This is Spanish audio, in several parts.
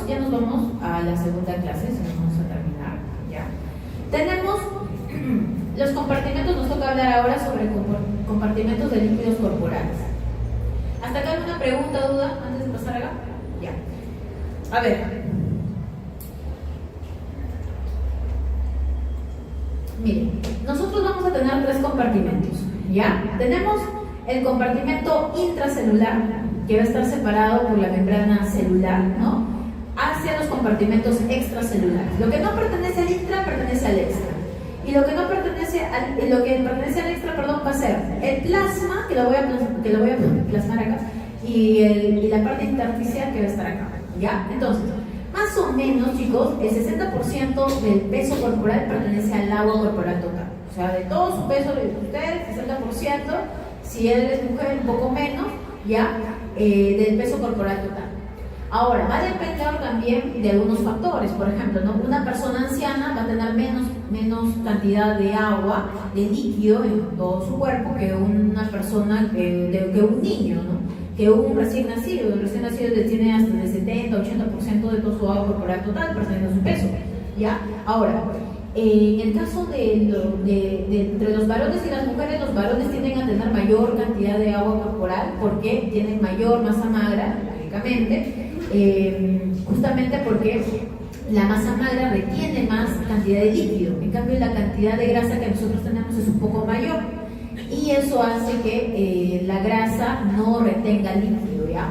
ya nos vamos a la segunda clase, si nos vamos a terminar, ¿ya? Tenemos los compartimentos, nos toca hablar ahora sobre compartimentos de líquidos corporales. ¿Hasta acá alguna pregunta, duda, antes de pasar acá? Ya. A ver. Miren, nosotros vamos a tener tres compartimentos, ¿ya? Tenemos el compartimento intracelular, que va a estar separado por la membrana celular, ¿no? Hacia los compartimentos extracelulares. Lo que no pertenece al intra, pertenece al extra. Y lo que pertenece al extra, perdón, va a ser el plasma, que lo voy a plasmar acá, y la parte intersticial que va a estar acá, ¿ya? Entonces, más o menos, chicos, el 60% del peso corporal pertenece al agua corporal total. O sea, de todo su peso de ustedes, 60%, si él es mujer, un poco menos, ¿ya? Del peso corporal total. Ahora, va a depender también de algunos factores. Por ejemplo, ¿no? Una persona anciana va a tener menos cantidad de agua, de líquido en todo su cuerpo que una persona, que un niño, ¿no? Que un recién nacido. El recién nacido tiene hasta el 70-80% de todo su agua corporal total, perteneciendo a su peso, ¿ya? Ahora, en el caso entre los varones y las mujeres, los varones tienden a tener mayor cantidad de agua corporal porque tienen mayor masa magra, lógicamente, justamente porque la masa magra retiene más cantidad de líquido. En cambio, la cantidad de grasa que nosotros tenemos es un poco mayor y eso hace que la grasa no retenga líquido, ¿ya?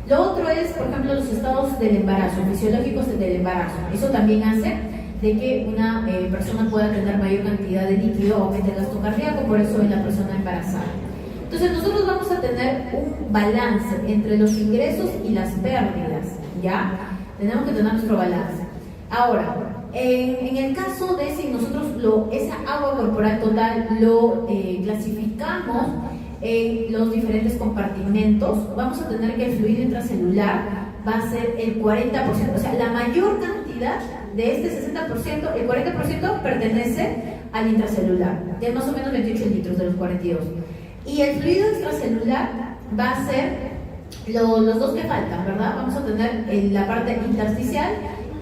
Lo otro es, por ejemplo, los estados del embarazo, fisiológicos del embarazo. Eso también hace de que una persona pueda tener mayor cantidad de líquido, aumente el gasto cardíaco, por eso en la persona embarazada. Entonces nosotros vamos a tener un balance entre los ingresos y las pérdidas, ¿ya? Tenemos que tener nuestro balance. Ahora, en el caso de si nosotros esa agua corporal total lo clasificamos en los diferentes compartimentos, vamos a tener que el fluido intracelular va a ser el 40%, o sea, la mayor cantidad de este 60%, el 40% pertenece al intracelular, que es más o menos 28 litros de los 42. Y el fluido extracelular va a ser los dos que faltan, ¿verdad? Vamos a tener la parte intersticial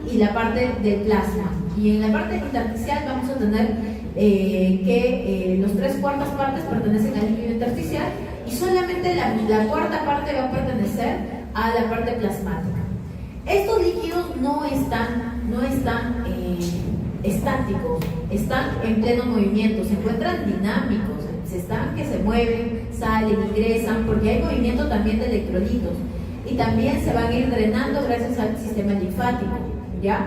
y la parte del plasma. Y en la parte intersticial vamos a tener que los 3/4 partes pertenecen al líquido intersticial y solamente la cuarta parte va a pertenecer a la parte plasmática. Estos líquidos no están estáticos, están en pleno movimiento, se encuentran dinámicos, están que se mueven, salen, ingresan, porque hay movimiento también de electrolitos y también se van a ir drenando gracias al sistema linfático, ¿ya?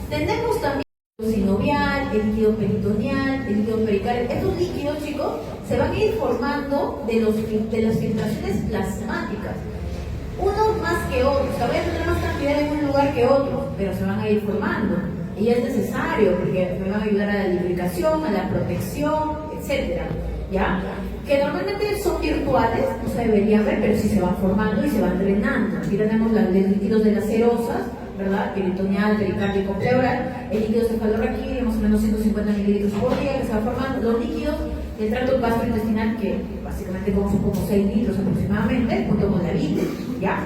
Tenemos también el sinovial, el líquido peritoneal, el líquido pericardial. Estos líquidos, chicos, se van a ir formando de las filtraciones plasmáticas, unos más que otros. O sea, voy a tener más cantidad en un lugar que otro, pero se van a ir formando y es necesario porque me van a ayudar a la lubricación, a la protección, etcétera, ¿ya? Que normalmente son virtuales, no se deberían ver, pero sí se van formando y se van drenando. Aquí tenemos los líquidos de las serosas, ¿verdad? Peritoneal, pericárdico, pleural, el líquido cefalorraquídeo, más o menos 150 mililitros por día, que se va formando. Los líquidos del tracto gastrointestinal, que básicamente son como 6 litros aproximadamente, junto con la bilis, ¿ya?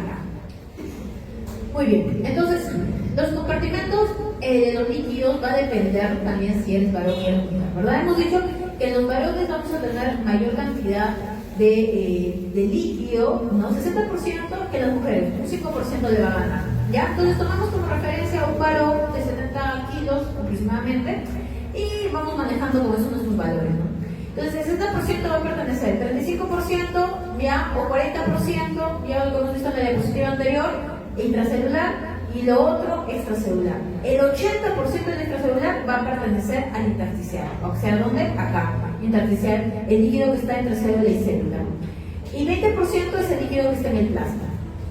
Muy bien, entonces, los compartimentos de los líquidos va a depender también si eres varón o eres mujer, ¿verdad? Hemos dicho que en los varones vamos a tener mayor cantidad de líquido, ¿no? 60% que las mujeres, un 5% le va a ganar, ¿ya? Entonces tomamos como referencia a un varón de 70 kilos aproximadamente y vamos manejando con eso nuestros valores, ¿no? Entonces el 60% va a pertenecer, 35% ya, o 40%, ya lo hemos visto en la diapositiva anterior, intracelular, y lo otro extracelular. El 80% del extracelular va a pertenecer al intersticial, o sea, ¿dónde? Acá, intersticial, el líquido que está entre célula y célula. Y 20% es el líquido que está en el plasma,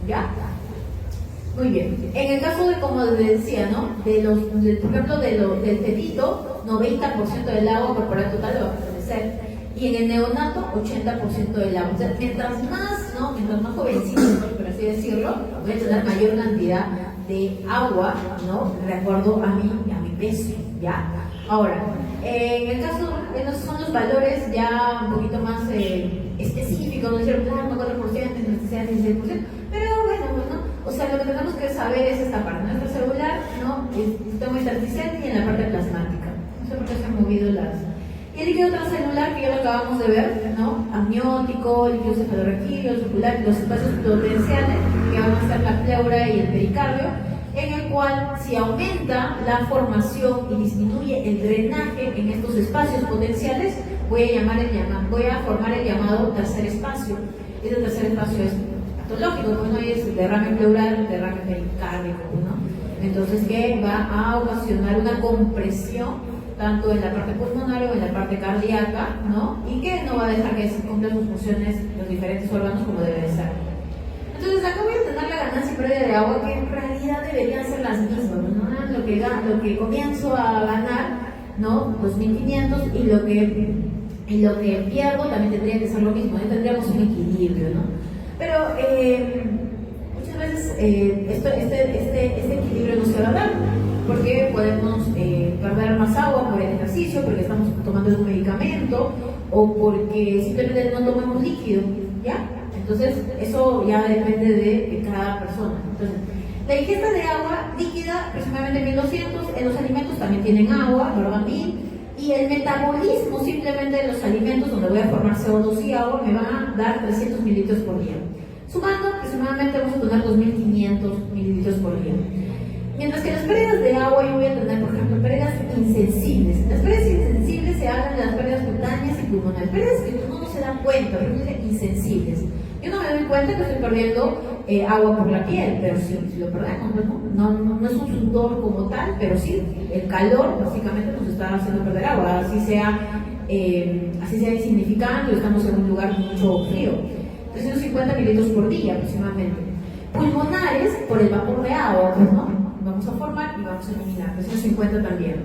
¿ya? Muy bien. En el caso de, como les decía, ¿no? Por ejemplo, del fetito, 90% del agua corporal total le va a pertenecer. Y en el neonato, 80% del agua. O sea, mientras más jovencito, por así decirlo, voy a tener mayor cantidad de agua, ¿no? De acuerdo a mi peso, ¿ya? Ahora, en el caso, esos son los valores ya un poquito más específicos, no es cierto, plasma 4%, intensidad 16%, pero bueno, pues, ¿no? O sea, lo que tenemos que saber es esta parte, nuestra célula el sistema intersticial y en la parte plasmática. No sé por qué se han movido las... Y el líquido transcelular, que ya lo acabamos de ver, ¿no? Amniótico, líquido cefalorraquídeo, circular, los espacios potenciales, que van a ser la pleura y el pericardio, en el cual si aumenta la formación y disminuye el drenaje en estos espacios potenciales, voy a formar el llamado tercer espacio. Ese tercer espacio es patológico, pues no es derrame pleural, derrame pericárdico, ¿no? Entonces, que va a ocasionar una compresión tanto en la parte pulmonar o en la parte cardíaca, ¿no? Y que no va a dejar que se cumplan sus funciones los diferentes órganos como debe de ser. Entonces, acá voy a tener la ganancia y pérdida de agua, que en realidad deberían ser las mismas, ¿no? Lo que comienzo a ganar, ¿no? 2.500, y lo que pierdo también tendría que ser lo mismo, ¿no? Tendríamos un equilibrio, ¿no? Pero muchas veces este equilibrio no se va a dar, porque podemos perder más agua por el ejercicio, porque estamos tomando un medicamento, o porque simplemente no tomamos líquido, ¿ya? Entonces, eso ya depende de cada persona. Entonces, la ingesta de agua líquida, aproximadamente 1200, en los alimentos también tienen agua, ¿verdad? 1000, y el metabolismo simplemente de los alimentos, donde voy a formar CO2 y agua, me van a dar 300 mililitros por día. Sumando, aproximadamente vamos a tener 2500 mililitros por día. Mientras que las pérdidas de agua yo voy a tener, por ejemplo, pérdidas insensibles. Las pérdidas insensibles se hablan de las pérdidas cutáneas y pulmonares. Pérdidas que uno no se da cuenta, pero dicen insensibles. Yo no me doy cuenta que estoy perdiendo agua por la piel, pero sí, si lo perdemos, no es un sudor como tal, pero sí, el calor básicamente nos está haciendo perder agua, así sea insignificante, estamos en un lugar mucho frío. 350 mililitros por día aproximadamente. Pulmonares por el vapor de agua, pues, ¿no? Vamos a formar y vamos a eliminar, 350 también.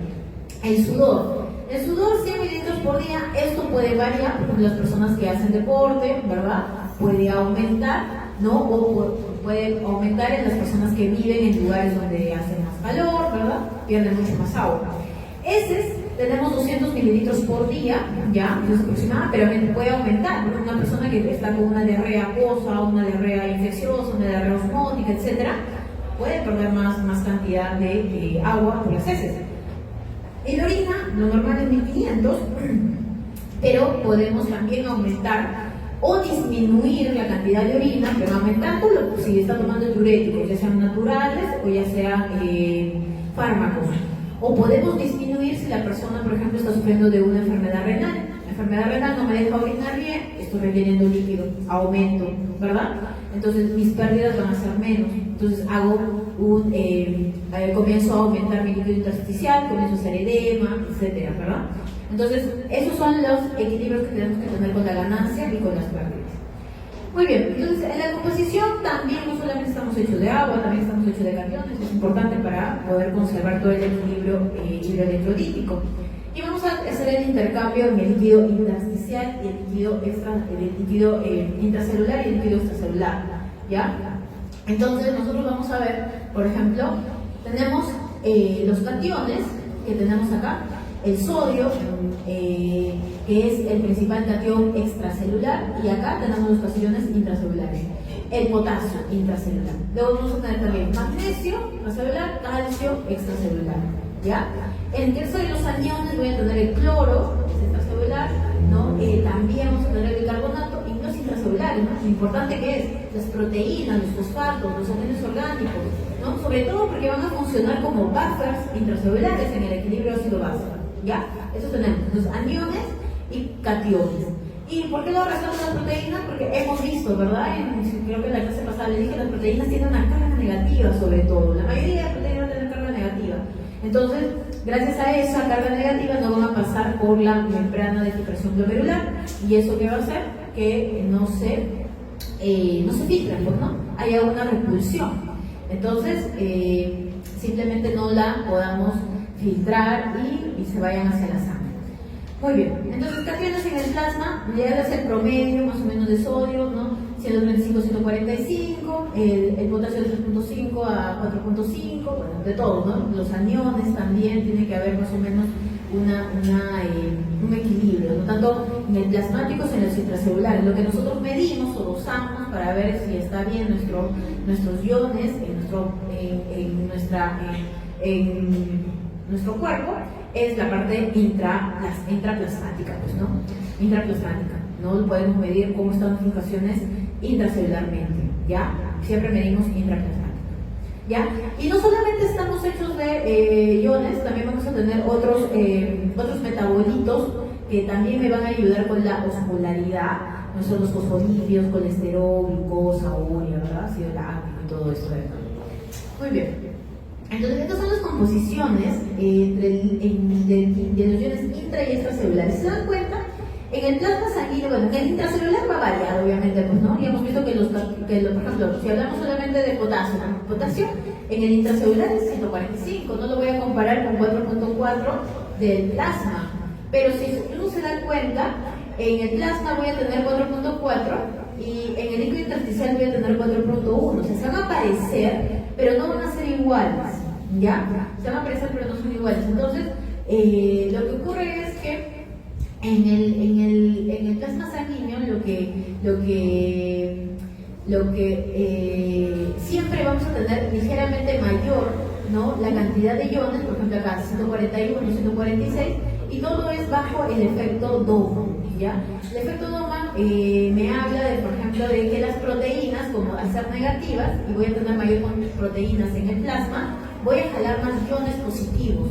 El sudor 100 mililitros por día. Esto puede variar por las personas que hacen deporte, ¿verdad? Puede aumentar, ¿no? O puede aumentar en las personas que viven en lugares donde hace más calor, ¿verdad? Pierden mucho más agua. Heces, tenemos 200 mililitros por día, ya, no es aproximada, pero puede aumentar, ¿no? Una persona que está con una diarrea acuosa, una diarrea infecciosa, una diarrea osmótica, etcétera, puede perder más cantidad de agua por las heces. En la orina, lo normal es 1500, pero podemos también aumentar o disminuir la cantidad de orina, pero aumentando si está tomando diuréticos, ya sean naturales o ya sean fármacos. O podemos disminuir si la persona, por ejemplo, está sufriendo de una enfermedad renal. La enfermedad renal no me deja orinar bien, estoy reteniendo líquido, aumento, ¿verdad? Entonces mis pérdidas van a ser menos. Entonces comienzo a aumentar mi líquido intersticial, comienzo a hacer edema, etcétera, ¿verdad? Entonces, esos son los equilibrios que tenemos que tener con la ganancia y con las pérdidas. Muy bien, entonces en la composición también no solamente estamos hechos de agua, también estamos hechos de cationes, es importante para poder conservar todo el equilibrio hidroelectrolítico. Y vamos a hacer el intercambio en el líquido intersticial y el líquido intracelular y el líquido extracelular, ¿ya? Entonces nosotros vamos a ver, por ejemplo, tenemos los cationes que tenemos acá, el sodio, que es el principal catión extracelular, y acá tenemos los cationes intracelulares. El potasio intracelular. Luego vamos a tener también magnesio intracelular, calcio extracelular, ¿ya? En el caso de los aniones voy a tener el cloro, que es extracelular, ¿no? También vamos a tener el bicarbonato y los intracelulares, ¿no? Lo importante que es las proteínas, los fosfatos, los aniones orgánicos, ¿no? Sobre todo porque van a funcionar como buffers intracelulares en el equilibrio ácido-base. ¿Ya? Eso tenemos, los aniones y cationes. ¿Y por qué lo rezamos las proteínas? Porque hemos visto, ¿verdad? Creo que en la clase pasada les dije que las proteínas tienen una carga negativa sobre todo. La mayoría de proteínas tienen carga negativa. Entonces, gracias a esa carga negativa no van a pasar por la membrana de filtración glomerular. ¿Y eso qué va a hacer? Que no se filtran, pues, ¿no? Haya una repulsión. Entonces, simplemente no la podamos filtrar y se vayan hacia la sangre. Muy bien, entonces cationes en el plasma, ya es el promedio más o menos de sodio, ¿no? 135, 145, el potasio de 3.5 a 4.5, bueno, de todo, ¿no? Los aniones también, tiene que haber más o menos un equilibrio, no tanto en el plasmático sino en los intracelulares. Lo que nosotros medimos o dosamos para ver si está bien nuestros iones en nuestra en nuestro cuerpo es la parte intraplasmática, pues, ¿no? Intraplasmática. No podemos medir cómo están las fluctuaciones intracelularmente, ¿ya? Siempre medimos intraplasmática, ¿ya? Y no solamente estamos hechos de iones, también vamos a tener otros metabolitos que también me van a ayudar con la osmolaridad. No son los fosfolípidos, colesterol, glucosa, urea, ¿verdad? Ácido láctico y todo eso. Muy bien. Entonces, estas son las composiciones de los iones intra y extracelulares. ¿Se dan cuenta? En el plasma sanguíneo, bueno, en el intracelular va a variar, obviamente, pues, ¿no? Y hemos visto que por ejemplo, si hablamos solamente de potasio, en el intracelular es 145, no lo voy a comparar con 4.4 del plasma. Pero si uno se da cuenta, en el plasma voy a tener 4.4 y en el líquido intersticial voy a tener 4.1. O sea, se van a parecer, pero no van a ser iguales, ¿ya? Se van a parecer, pero no son iguales. Entonces, lo que ocurre es que en el plasma sanguíneo lo que siempre vamos a tener ligeramente mayor, ¿no? La cantidad de iones, por ejemplo acá 141, 146, y todo es bajo el efecto Doman, ¿ya? El efecto Doman me habla de, por ejemplo, de que las proteínas, como al ser negativas, y voy a tener mayor proteínas en el plasma, voy a jalar más iones positivos,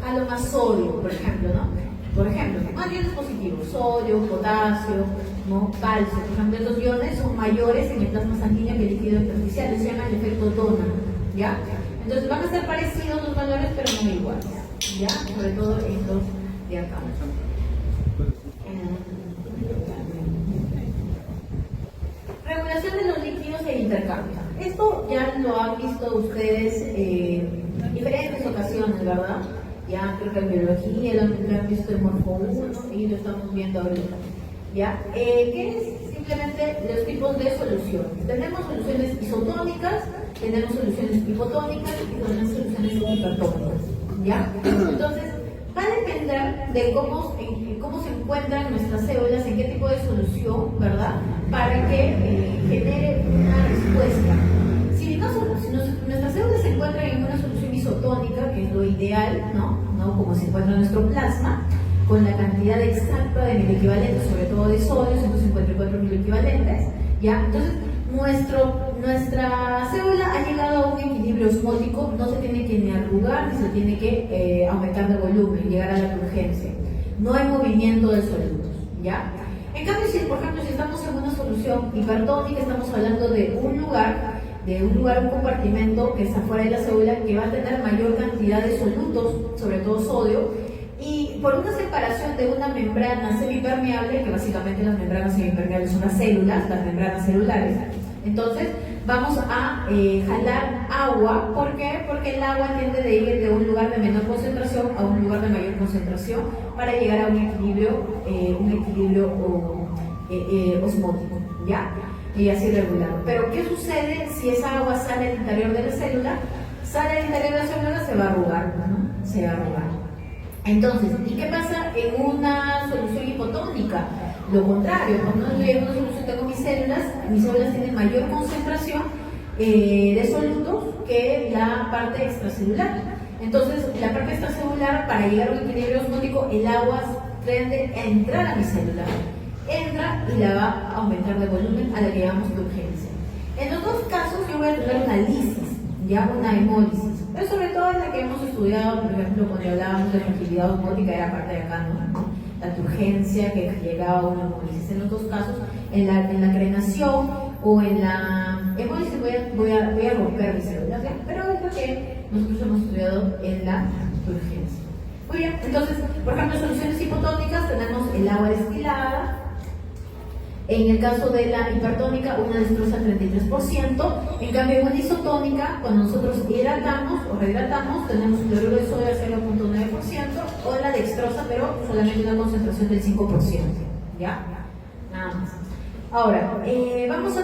a lo más sodio, por ejemplo, ¿no? Por ejemplo, más iones positivos, sodio, potasio, ¿no? Calcio, por ejemplo, estos iones son mayores en el plasma sanguíneo que el líquido intersticial, se llama el efecto Doman, ¿ya? Entonces van a ser parecidos los valores, pero no iguales, ¿ya? Sobre todo estos de acá. Regulación de los líquidos e intercambio. Esto ya lo han visto ustedes en diferentes ocasiones, ¿verdad? Ya creo que en biología lo han visto en Morfo 1 y lo estamos viendo ahorita. ¿Ya? ¿Qué es? Simplemente los tipos de soluciones. Tenemos soluciones isotónicas, tenemos soluciones hipotónicas y tenemos soluciones hipertónicas. ¿Ya? Entonces, va a depender de cómo se encuentran nuestras células, en qué tipo de solución, ¿verdad? Para que genere una respuesta. Si nuestras células se encuentran en una solución isotónica, que es lo ideal, ¿no? Como se encuentra en nuestro plasma, con la cantidad exacta de miliequivalentes, sobre todo de sodio, 154 miliequivalentes, ¿ya? Entonces, nuestra célula ha llegado a un equilibrio osmótico, no se tiene que ni arrugar, ni se tiene que aumentar de volumen, llegar a la turgencia. No hay movimiento de sólidos, ¿ya? En cambio, por ejemplo, si estamos en una solución hipertónica, estamos hablando de un compartimento que está fuera de la célula, que va a tener mayor cantidad de solutos, sobre todo sodio, y por una separación de una membrana semipermeable, que básicamente las membranas semipermeables son las células, las membranas celulares. Entonces, vamos a jalar agua. ¿Por qué? Porque el agua tiende de ir de un lugar de menor concentración a un lugar de mayor concentración para llegar a un equilibrio osmótico, ¿ya? Y así regulado. Pero ¿qué sucede si esa agua sale al interior de la célula? Sale al interior de la célula, se va a arrugar, ¿no? Se va a arrugar. Entonces, ¿y qué pasa en una solución hipotónica? Lo contrario, cuando yo en una solución tengo mis células tienen mayor concentración de solutos que la parte extracelular. Entonces, la parte extracelular, para llegar a un equilibrio osmótico, el agua tiende a entrar a mi célula. Entra y la va a aumentar de volumen a la que llamamos turgencia. En los dos casos yo voy a tener una lisis, ya una hemólisis, pero sobre todo en la que hemos estudiado, por ejemplo, cuando hablábamos de fragilidad osmótica, era parte de acá, ¿no? La turgencia que llegaba a una hemólisis. En los dos casos, en la crenación o en la hemólisis voy a romper mis células, ¿ya? Pero es lo que nosotros hemos estudiado en la turgencia. Muy bien, entonces, por ejemplo, en soluciones hipotónicas tenemos el agua destilada. En el caso de la hipertónica, una destroza 33%. En cambio, en una isotónica, cuando nosotros hidratamos o rehidratamos, tenemos cloruro de sodio al 0.9%, o la dextrosa, pero solamente una concentración del 5%. ¿Ya? Nada más. Ahora, vamos a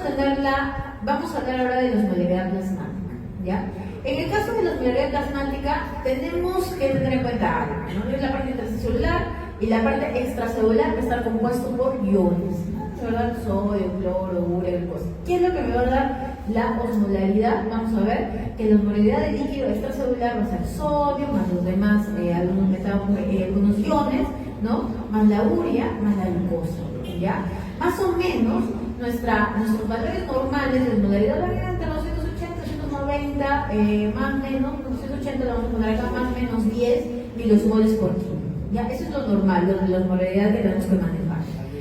hablar ahora de la osmolaridad plasmática. ¿Ya? En el caso de la osmolaridad plasmática, tenemos que tener en cuenta algo, ¿no? Es la parte intracelular y la parte extracelular va a estar compuesto por iones, ¿verdad? Sodio, cloro, urea, glucosa. ¿Qué es lo que me va a dar la osmolaridad, vamos a ver que la osmolaridad del líquido extracelular va a ser sodio, más los demás, algunos iones, ¿no? Más la urea, más la glucosa, ¿ya? Más o menos, nuestros valores normales de osmolaridad varían entre los 180 y 190, más o menos, 180 lo vamos a poner acá, más o menos 10 milosmoles por kilo, ¿ya? Eso es lo normal, la osmolaridad que tenemos que manejar.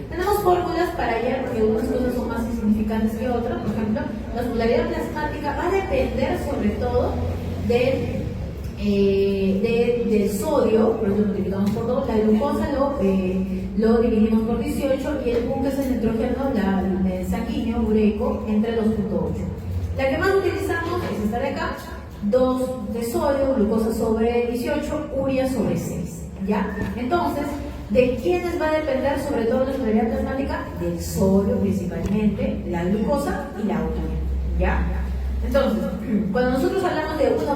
Tenemos fórmulas para ello, porque algunas cosas son más significantes que otras. Por ejemplo, la osmolaridad plasmática va a depender sobre todo del sodio, por eso lo multiplicamos por 2, la glucosa lo dividimos por 18 y el PUN, que es el nitrógeno el sanguíneo ureico, entre 2.8. La que más utilizamos es esta de acá, 2 de sodio, glucosa sobre 18, urea sobre 6, ¿ya? Entonces, ¿de quiénes va a depender sobre todo la osmolaridad plasmática? Del sodio principalmente, la glucosa y la urea, ¿ya? Entonces, cuando nosotros hablamos de una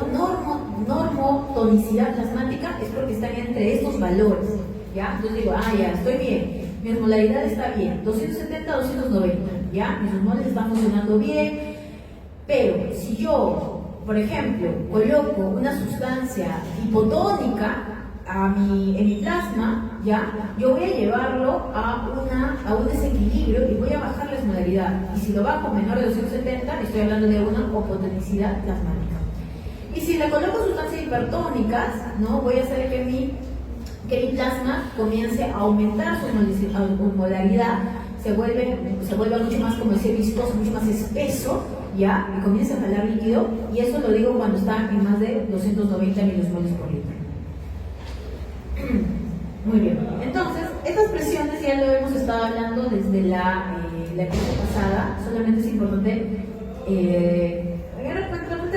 normotonicidad plasmática es porque están entre estos valores, ¿ya? Entonces digo, ya, estoy bien, mi osmolaridad está bien, 270, 290, ¿ya? Mis osmoles están funcionando bien, pero si yo, por ejemplo, coloco una sustancia hipotónica en mi plasma, ¿ya? Yo voy a llevarlo a un desequilibrio y voy a bajar la osmolaridad. Y si lo bajo menor de 270, estoy hablando de una hipotonicidad plasmática. Y si le coloco sustancias hipertónicas, ¿no? Voy a hacer que mi plasma comience a aumentar su osmolaridad, se vuelva mucho más, como decía, viscoso, mucho más espeso, ¿ya? Y comienza a jalar líquido, y eso lo digo cuando está en más de 290 milosmoles por litro. Muy bien, entonces, estas presiones ya lo hemos estado hablando desde la clase pasada, solamente es importante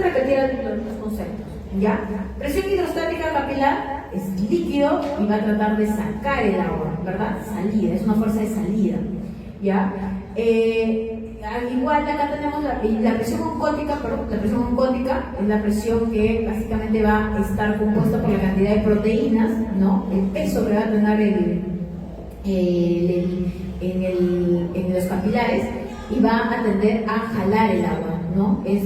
repetir los conceptos, ¿ya? Presión hidrostática capilar es líquido y va a tratar de sacar el agua, ¿verdad? Salida, es una fuerza de salida, ¿ya? Igual acá tenemos la presión oncótica, la presión oncótica es la presión que básicamente va a estar compuesta por la cantidad de proteínas, ¿no? El peso que va a tener en los capilares, y va a tender a jalar el agua, ¿no? Es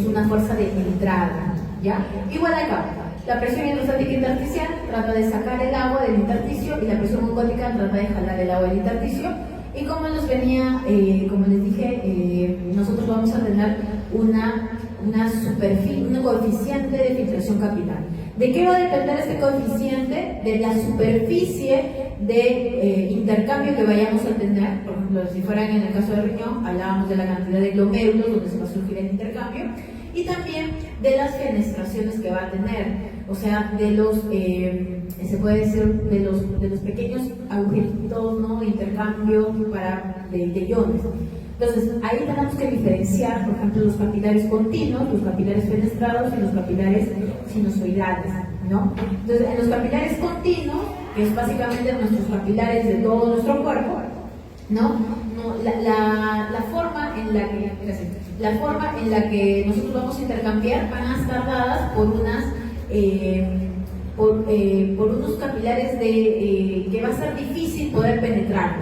una fuerza de entrada, ¿ya? Igual acá, la presión hidrostática intersticial trata de sacar el agua del intersticio y la presión oncótica trata de jalar el agua del intersticio. Y como les dije, nosotros vamos a tener un coeficiente de filtración capilar. ¿De qué va a depender este coeficiente? De la superficie de intercambio que vayamos a tener. Por ejemplo, si fuera en el caso del riñón, hablábamos de la cantidad de glomérulos donde se va a surgir el intercambio, y también de las fenestraciones que va a tener, o sea, de los se puede decir de los pequeños agujeritos, ¿no?, de intercambio de iones. Entonces, ahí tenemos que diferenciar, por ejemplo, los capilares continuos, los capilares fenestrados y los capilares sinusoidales, ¿no? Entonces, en los capilares continuos, que es básicamente nuestros capilares de todo nuestro cuerpo, ¿no? La forma en la que nosotros vamos a intercambiar van a estar dadas por unos capilares que va a ser difícil poder penetrar.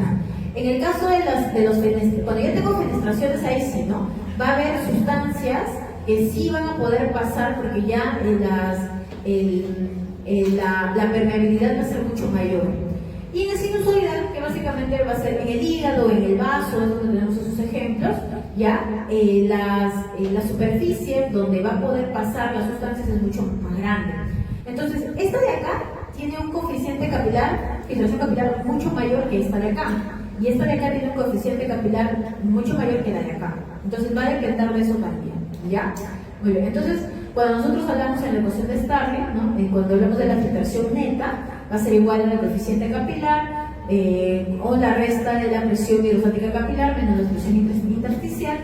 En el caso de los cuando yo tengo fenestraciones, ahí sí, ¿no? Va a haber sustancias que sí van a poder pasar, porque ya la permeabilidad va a ser mucho mayor. Y en el sinusoidal, que básicamente va a ser en el hígado, en el vaso, es donde tenemos esos ejemplos, ya la superficie donde va a poder pasar las sustancias es mucho más grande. Entonces, esta de acá tiene un coeficiente capilar, filtración capilar mucho mayor que esta de acá. Y esta de acá tiene un coeficiente capilar mucho mayor que la de acá. Entonces va a depender de eso también, ¿ya? Muy bien, entonces cuando nosotros hablamos en la ecuación de Starling, ¿no?, cuando hablamos de la filtración neta, va a ser igual al coeficiente capilar o la resta de la presión hidrostática capilar menos la presión intersticial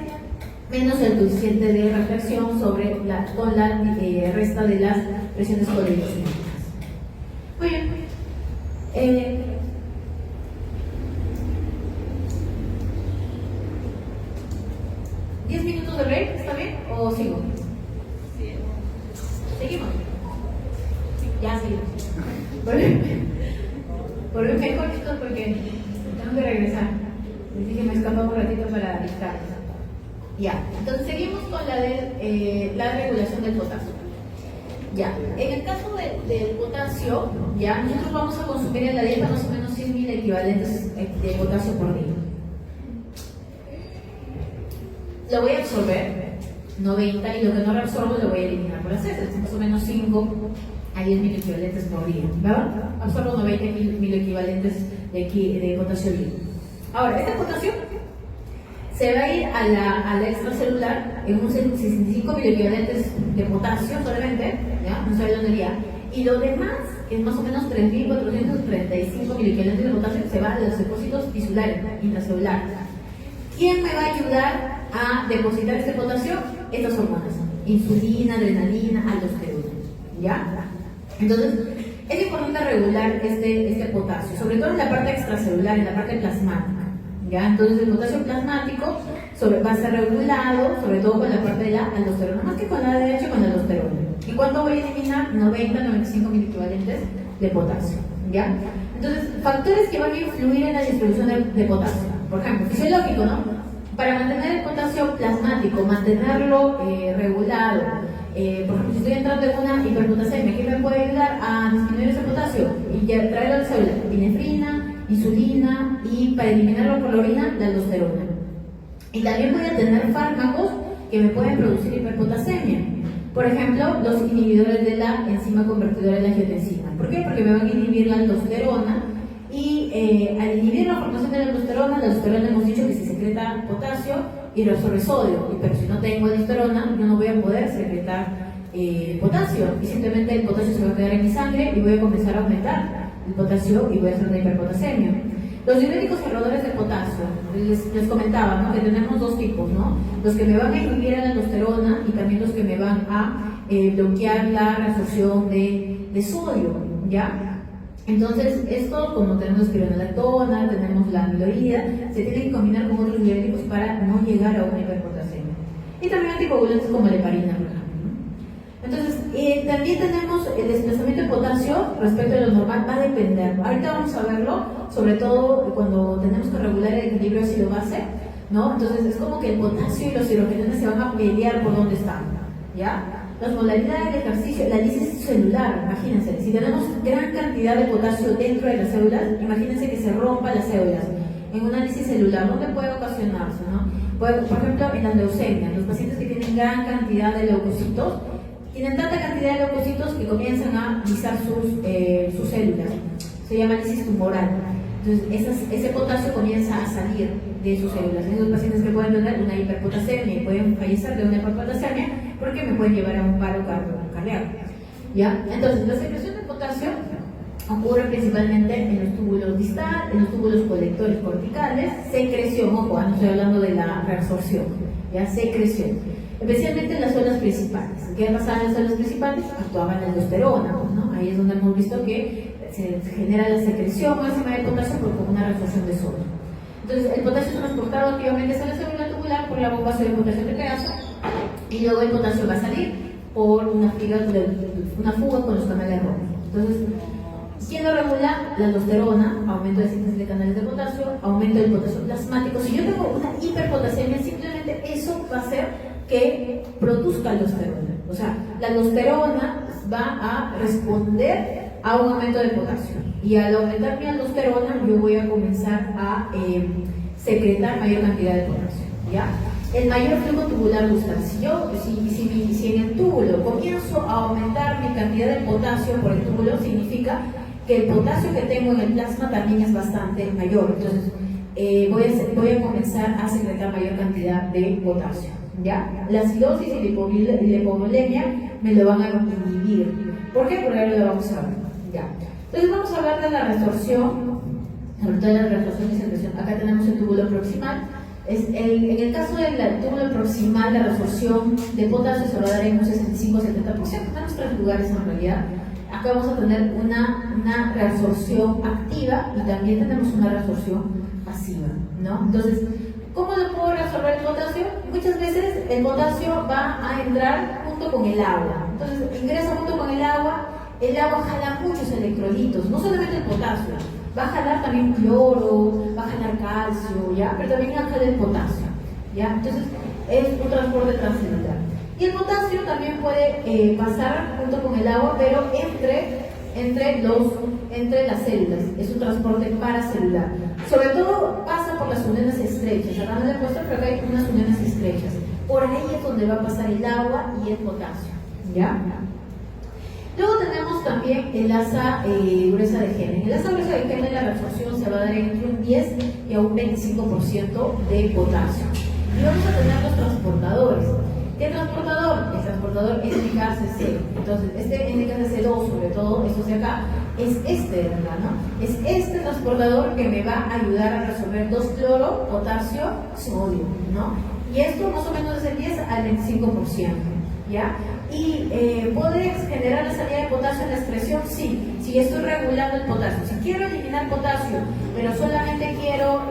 menos el coeficiente de reflexión con la resta de las presiones coleidosmétricas. Muy bien. 10 minutos de break, ¿está bien? ¿O sigo? Sí. ¿Seguimos? Ya seguimos. Volvemos cortitos porque tengo que regresar. Les dije que me escapaba un ratito para distraerlos. Ya, entonces seguimos con la de la regulación del potasio. Ya, en el caso del potasio, ya, nosotros vamos a consumir en la dieta más o menos 100.000 equivalentes de potasio por día. Lo voy a absorber, 90, y lo que no reabsorbo lo voy a eliminar por las heces, más o menos 5 a 10.000 equivalentes por día, ¿verdad? Absorbo 90.000 equivalentes de potasio líquido. Ahora, este potasio se va a ir a la extracelular en un 65.000 equivalentes de potasio solamente, ¿ya? No sé dónde iría. Y lo demás, que es más o menos 3.435.000 equivalentes de potasio, se va a los depósitos tisulares, intracelulares. ¿Quién me va a ayudar a depositar este potasio? Estas hormonas: insulina, adrenalina, aldosterona, ¿ya? Entonces, es importante regular este potasio, sobre todo en la parte extracelular, en la parte plasmática. ¿Ya? Entonces el potasio plasmático va a ser regulado, sobre todo con la parte de la aldosterona, más que con la ADH, con la aldosterona. ¿Y cuánto voy a eliminar? 90-95.000 equivalentes de potasio. ¿Ya? Entonces, factores que van a influir en la distribución de potasio. Por ejemplo, fisiológico, ¿no? Para mantener el potasio plasmático, mantenerlo regulado. Por ejemplo, si estoy entrando en una hiperpotasemia, ¿qué me puede ayudar a disminuir ese potasio? Y ya traerlo a la célula: epinefrina, insulina, y para eliminarlo por la orina, la aldosterona. Y también voy a tener fármacos que me pueden producir hiperpotasemia. Por ejemplo, los inhibidores de la enzima convertidora de la angiotensina. ¿Por qué? Porque me van a inhibir la aldosterona, y al inhibir la formación de la aldosterona hemos dicho que se secreta potasio y reabsorbe sodio. Pero si no tengo aldosterona, yo no voy a poder secretar potasio, y simplemente el potasio se va a quedar en mi sangre y voy a comenzar a aumentar el potasio y voy a hacer una hiperpotasemia. Los diuréticos cerradores de potasio, les comentaba, ¿no?, que tenemos dos tipos, ¿no? Los que me van a inhibir la aldosterona y también los que me van a bloquear la reabsorción de sodio, ¿ya? Entonces, esto, como tenemos espironolactona, tenemos la amiloída, se tiene que combinar con otros diuréticos para no llegar a una hiperpotasemia. Y también anticoagulantes como la heparina, por ejemplo. Entonces, también tenemos el desplazamiento de potasio respecto a lo normal, va a depender. Ahorita vamos a verlo, sobre todo cuando tenemos que regular el equilibrio ácido-base, ¿no? Entonces, es como que el potasio y los hidrogenados se van a pelear por dónde están, ¿ya? Las modalidades de ejercicio, la lisis celular, imagínense, si tenemos gran cantidad de potasio dentro de las células, imagínense que se rompan las células. En una lisis celular, ¿dónde puede ocasionarse, no? Por ejemplo, en la leucemia, los pacientes que tienen gran cantidad de leucocitos, tienen tanta cantidad de leucocitos que comienzan a lisar sus células. Se llama lisis tumoral. Entonces, ese potasio comienza a salir de sus células. Esos pacientes que pueden tener una hiperpotasemia y pueden fallecer de una hiperpotasemia porque me pueden llevar a un paro cardíaco. ¿Ya? Entonces, la secreción de potasio ocurre principalmente en los túbulos distal, en los túbulos colectores corticales. Secreción, ojo, no estoy hablando de la reabsorción, ¿ya? Secreción. Especialmente en las zonas principales. ¿Qué pasaba en las zonas principales? Actuaba la aldosterona, ¿no? Ahí es donde hemos visto que se genera la secreción máxima de potasio por una reabsorción de sodio. Entonces, el potasio es transportado activamente hacia la célula tubular por la bomba de potasio de pedazo, y luego el potasio va a salir por una fuga con los canales rojos. Entonces, ¿quién lo regula? La aldosterona, aumento de síntesis de canales de potasio, aumento del potasio plasmático. Si yo tengo una hiperpotasemia, simplemente eso va a hacer que produzca aldosterona. O sea, la aldosterona va a responder a un aumento de potasio, y al aumentar mi aldosterona yo voy a comenzar a secretar mayor cantidad de potasio, ¿ya? El mayor flujo tubular buscal. Si en el túbulo comienzo a aumentar mi cantidad de potasio por el túbulo, significa que el potasio que tengo en el plasma también es bastante mayor. Entonces, voy a comenzar a secretar mayor cantidad de potasio, ¿ya? La acidosis y la hipovolemia me lo van a inhibir. ¿Por qué? Porque ahora lo vamos a ver. Ya. Entonces vamos a hablar de la resorción, sobre todo de la resorción y secreción. Acá tenemos el túbulo proximal. En el caso del túbulo proximal, la resorción de potasio se va a dar en un 65-70%. Tenemos tres lugares en realidad. Acá vamos a tener una reabsorción activa y también tenemos una reabsorción pasiva, ¿no? Entonces, ¿cómo lo puedo reabsorber el potasio? Muchas veces el potasio va a entrar junto con el agua. Entonces, ingresa junto con el agua jala muchos electrolitos, no solamente el potasio, va a jalar también cloro, va a jalar calcio, ¿ya? Pero también va a jalar el potasio, ¿ya? Entonces, es un transporte transcelular. Y el potasio también puede pasar junto con el agua, pero entre las células. Es un transporte paracelular. Sobre todo pasa por las uniones estrechas. Acá no le he puesto, pero acá hay unas uniones estrechas. Por ahí es donde va a pasar el agua y el potasio. ¿Ya? Luego tenemos también el asa gruesa de Henle. En el asa gruesa de Henle la reabsorción se va a dar entre un 10 y a un 25% de potasio. Y vamos a tener los transportadores. ¿Qué transportador? El transportador NKCC. Entonces, este NKCC2, sobre todo, estos de acá, es este de acá, ¿no? Es este transportador que me va a ayudar a resolver 2-cloro, potasio, sodio, ¿no? Y esto más o menos es el 10 al 25%, ¿ya? Y ¿puede generar la salida de potasio en la excreción? Sí, si estoy regulando el potasio. Si quiero eliminar potasio, pero solamente quiero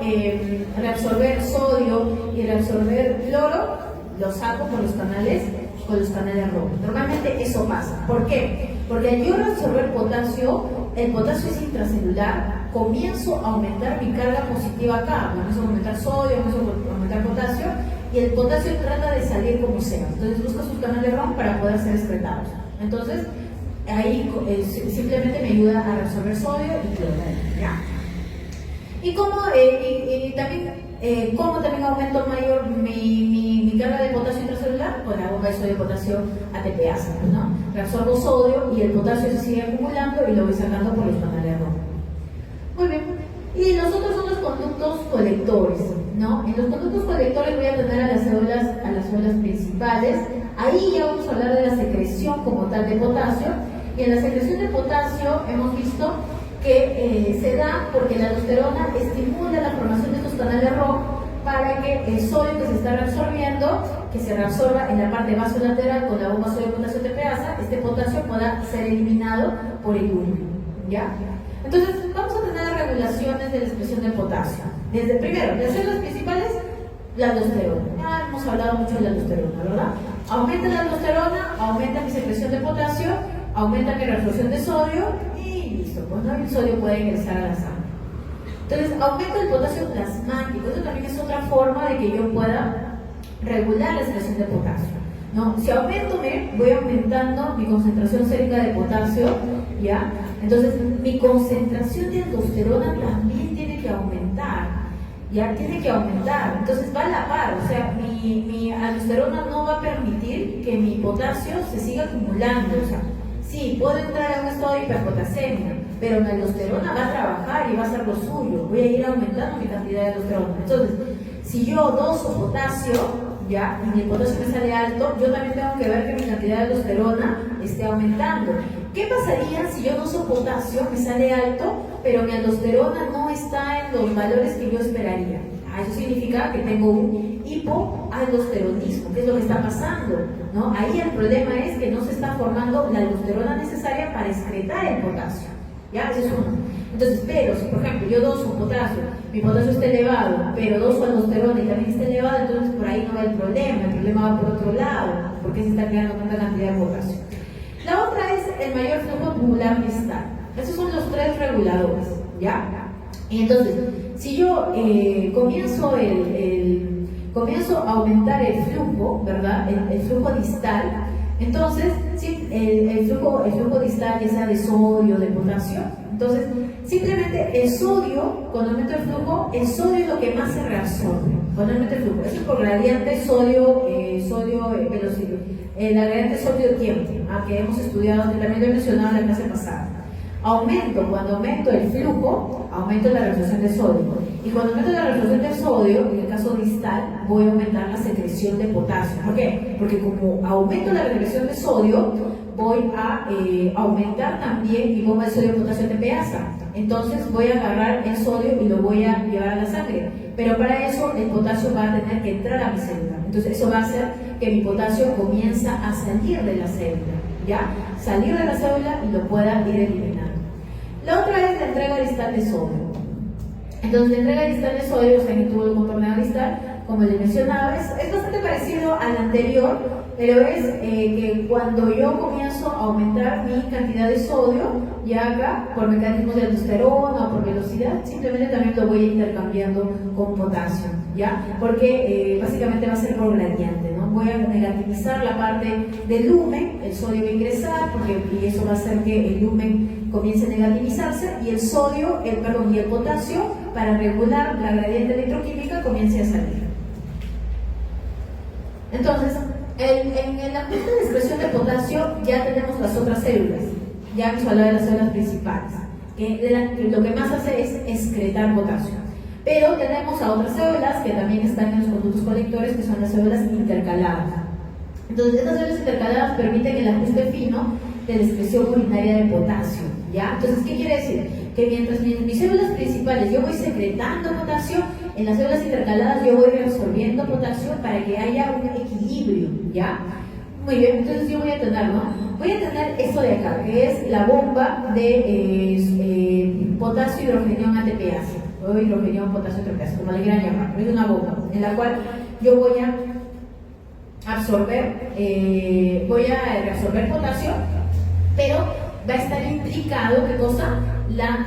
reabsorber sodio y reabsorber cloro, lo saco con los canales rojos. Normalmente eso pasa. ¿Por qué? Porque al yo reabsorber potasio, el potasio es intracelular, comienzo a aumentar mi carga positiva acá, comienzo a aumentar sodio, comienzo a aumentar potasio, y el potasio trata de salir como sea. Entonces busca sus canales rojos para poder ser excretados. Entonces, ahí simplemente me ayuda a reabsorber sodio y cloro. ¿Ya? Y cómo también aumento mayor mi carga de potasio intracelular, con la bomba de sodio y potasio ATPasa, ¿no? Reabsorbo sodio y el potasio se sigue acumulando y lo voy sacando por los canales rojos. Muy bien. Y los otros son los conductos colectores, ¿no? En los conductos colectores voy a tener a las células principales. Ahí ya vamos a hablar de la secreción como tal de potasio. Y en la secreción de potasio hemos visto que se da porque la aldosterona estimula la formación de estos canales rojos para que el sodio que se está reabsorbiendo, que se reabsorba en la parte vasolateral con la bomba sodio-potasio ATPasa, este potasio pueda ser eliminado por el urea, ¿ya? Entonces, vamos a tener regulaciones de la expresión del potasio. Primero, las células principales, la aldosterona. Ya hemos hablado mucho de la aldosterona, ¿verdad? Aumenta la aldosterona, aumenta mi secreción de potasio, aumenta mi reabsorción de sodio y listo, pues no, el sodio puede ingresar a la sangre. Entonces, aumenta el potasio plasmático. Eso también es otra forma de que yo pueda regular la expresión de potasio, ¿no? Si aumento, voy aumentando mi concentración sérica de potasio, ¿ya? Entonces, mi concentración de aldosterona también tiene que aumentar, ¿ya? Tiene que aumentar. Entonces, va a la par, o sea, mi aldosterona no va a permitir que mi potasio se siga acumulando, o sea, sí, puedo entrar en un estado de hiperpotasemia, pero mi aldosterona va a trabajar y va a hacer lo suyo, voy a ir aumentando mi cantidad de aldosterona. Entonces, si yo doso potasio, ¿ya? Y mi potasio me sale alto, yo también tengo que ver que mi cantidad de aldosterona esté aumentando. ¿Qué pasaría si yo doso potasio, me sale alto, pero mi aldosterona no está en los valores que yo esperaría? Eso significa que tengo un hipoaldosteronismo, que es lo que está pasando, ¿no? Ahí el problema es que no se está formando la aldosterona necesaria para excretar el potasio, ¿ya? Ese es uno. Entonces, pero si por ejemplo yo doso potasio, mi potasio está elevado, pero doso aldosterona y también está elevado, entonces por ahí no va el problema va por otro lado, porque se está creando tanta cantidad de potasio. La otra es el mayor flujo tubular distal. Esos son los tres reguladores, ¿ya? Y entonces, si yo comienzo a aumentar el flujo, ¿verdad? El flujo distal, entonces, sí, el flujo distal, ya sea de sodio, de potasio, entonces, simplemente el sodio, cuando aumento el flujo, el sodio es lo que más se reabsorbe. Cuando aumento el flujo, eso es por gradiente velocidad, la gradiente sodio-tiempo, que hemos estudiado, que también lo he mencionado en la clase pasada. Cuando aumento el flujo, aumento la reabsorción de sodio. Y cuando aumento la reabsorción de sodio, en el caso distal, voy a aumentar la secreción de potasio. ¿Por qué? Porque como aumento la secreción de sodio, voy a aumentar también mi bomba de sodio-potasio ATPasa. Entonces voy a agarrar el sodio y lo voy a llevar a la sangre. Pero para eso el potasio va a tener que entrar a mi célula. Entonces eso va a hacer que mi potasio comienza a salir de la célula, ¿ya? Salir de la célula y lo pueda ir eliminando. La otra es la entrega distal de sodio. Entonces la entrega distal de sodio, o sea, en el tubo de contorneo distal, como les mencionaba, es bastante parecido al anterior, pero es que cuando yo comienzo a aumentar mi cantidad de sodio, ya acá, por mecanismos de aldosterona o por velocidad, simplemente también lo voy a ir intercambiando con potasio, ¿ya? Porque básicamente va a ser por gradiente, ¿no? Voy a negativizar la parte del lumen, el sodio va a ingresar, y eso va a hacer que el lumen comience a negativizarse, y el sodio, y el potasio, para regular la gradiente electroquímica, comience a salir. Entonces, en la ajuste de expresión de potasio ya tenemos las otras células. Ya hemos hablado de las células principales, que lo que más hace es excretar potasio. Pero tenemos a otras células que también están en los conductos colectores, que son las células intercaladas. Entonces, estas células intercaladas permiten el ajuste fino de la expresión urinaria de potasio, ¿ya? Entonces, ¿qué quiere decir? Que mientras en mis células principales yo voy secretando potasio, en las células intercaladas yo voy reabsorbiendo potasio para que haya un equilibrio, ¿ya? Muy bien, entonces yo voy a tener, ¿no? Voy a tener esto de acá, que es la bomba de potasio hidrogenión ATPase, o hidrogenión potasio ATPase, como le quieran llamar. Es una bomba en la cual yo voy a absorber, voy a reabsorber potasio, pero va a estar implicado, ¿qué cosa? La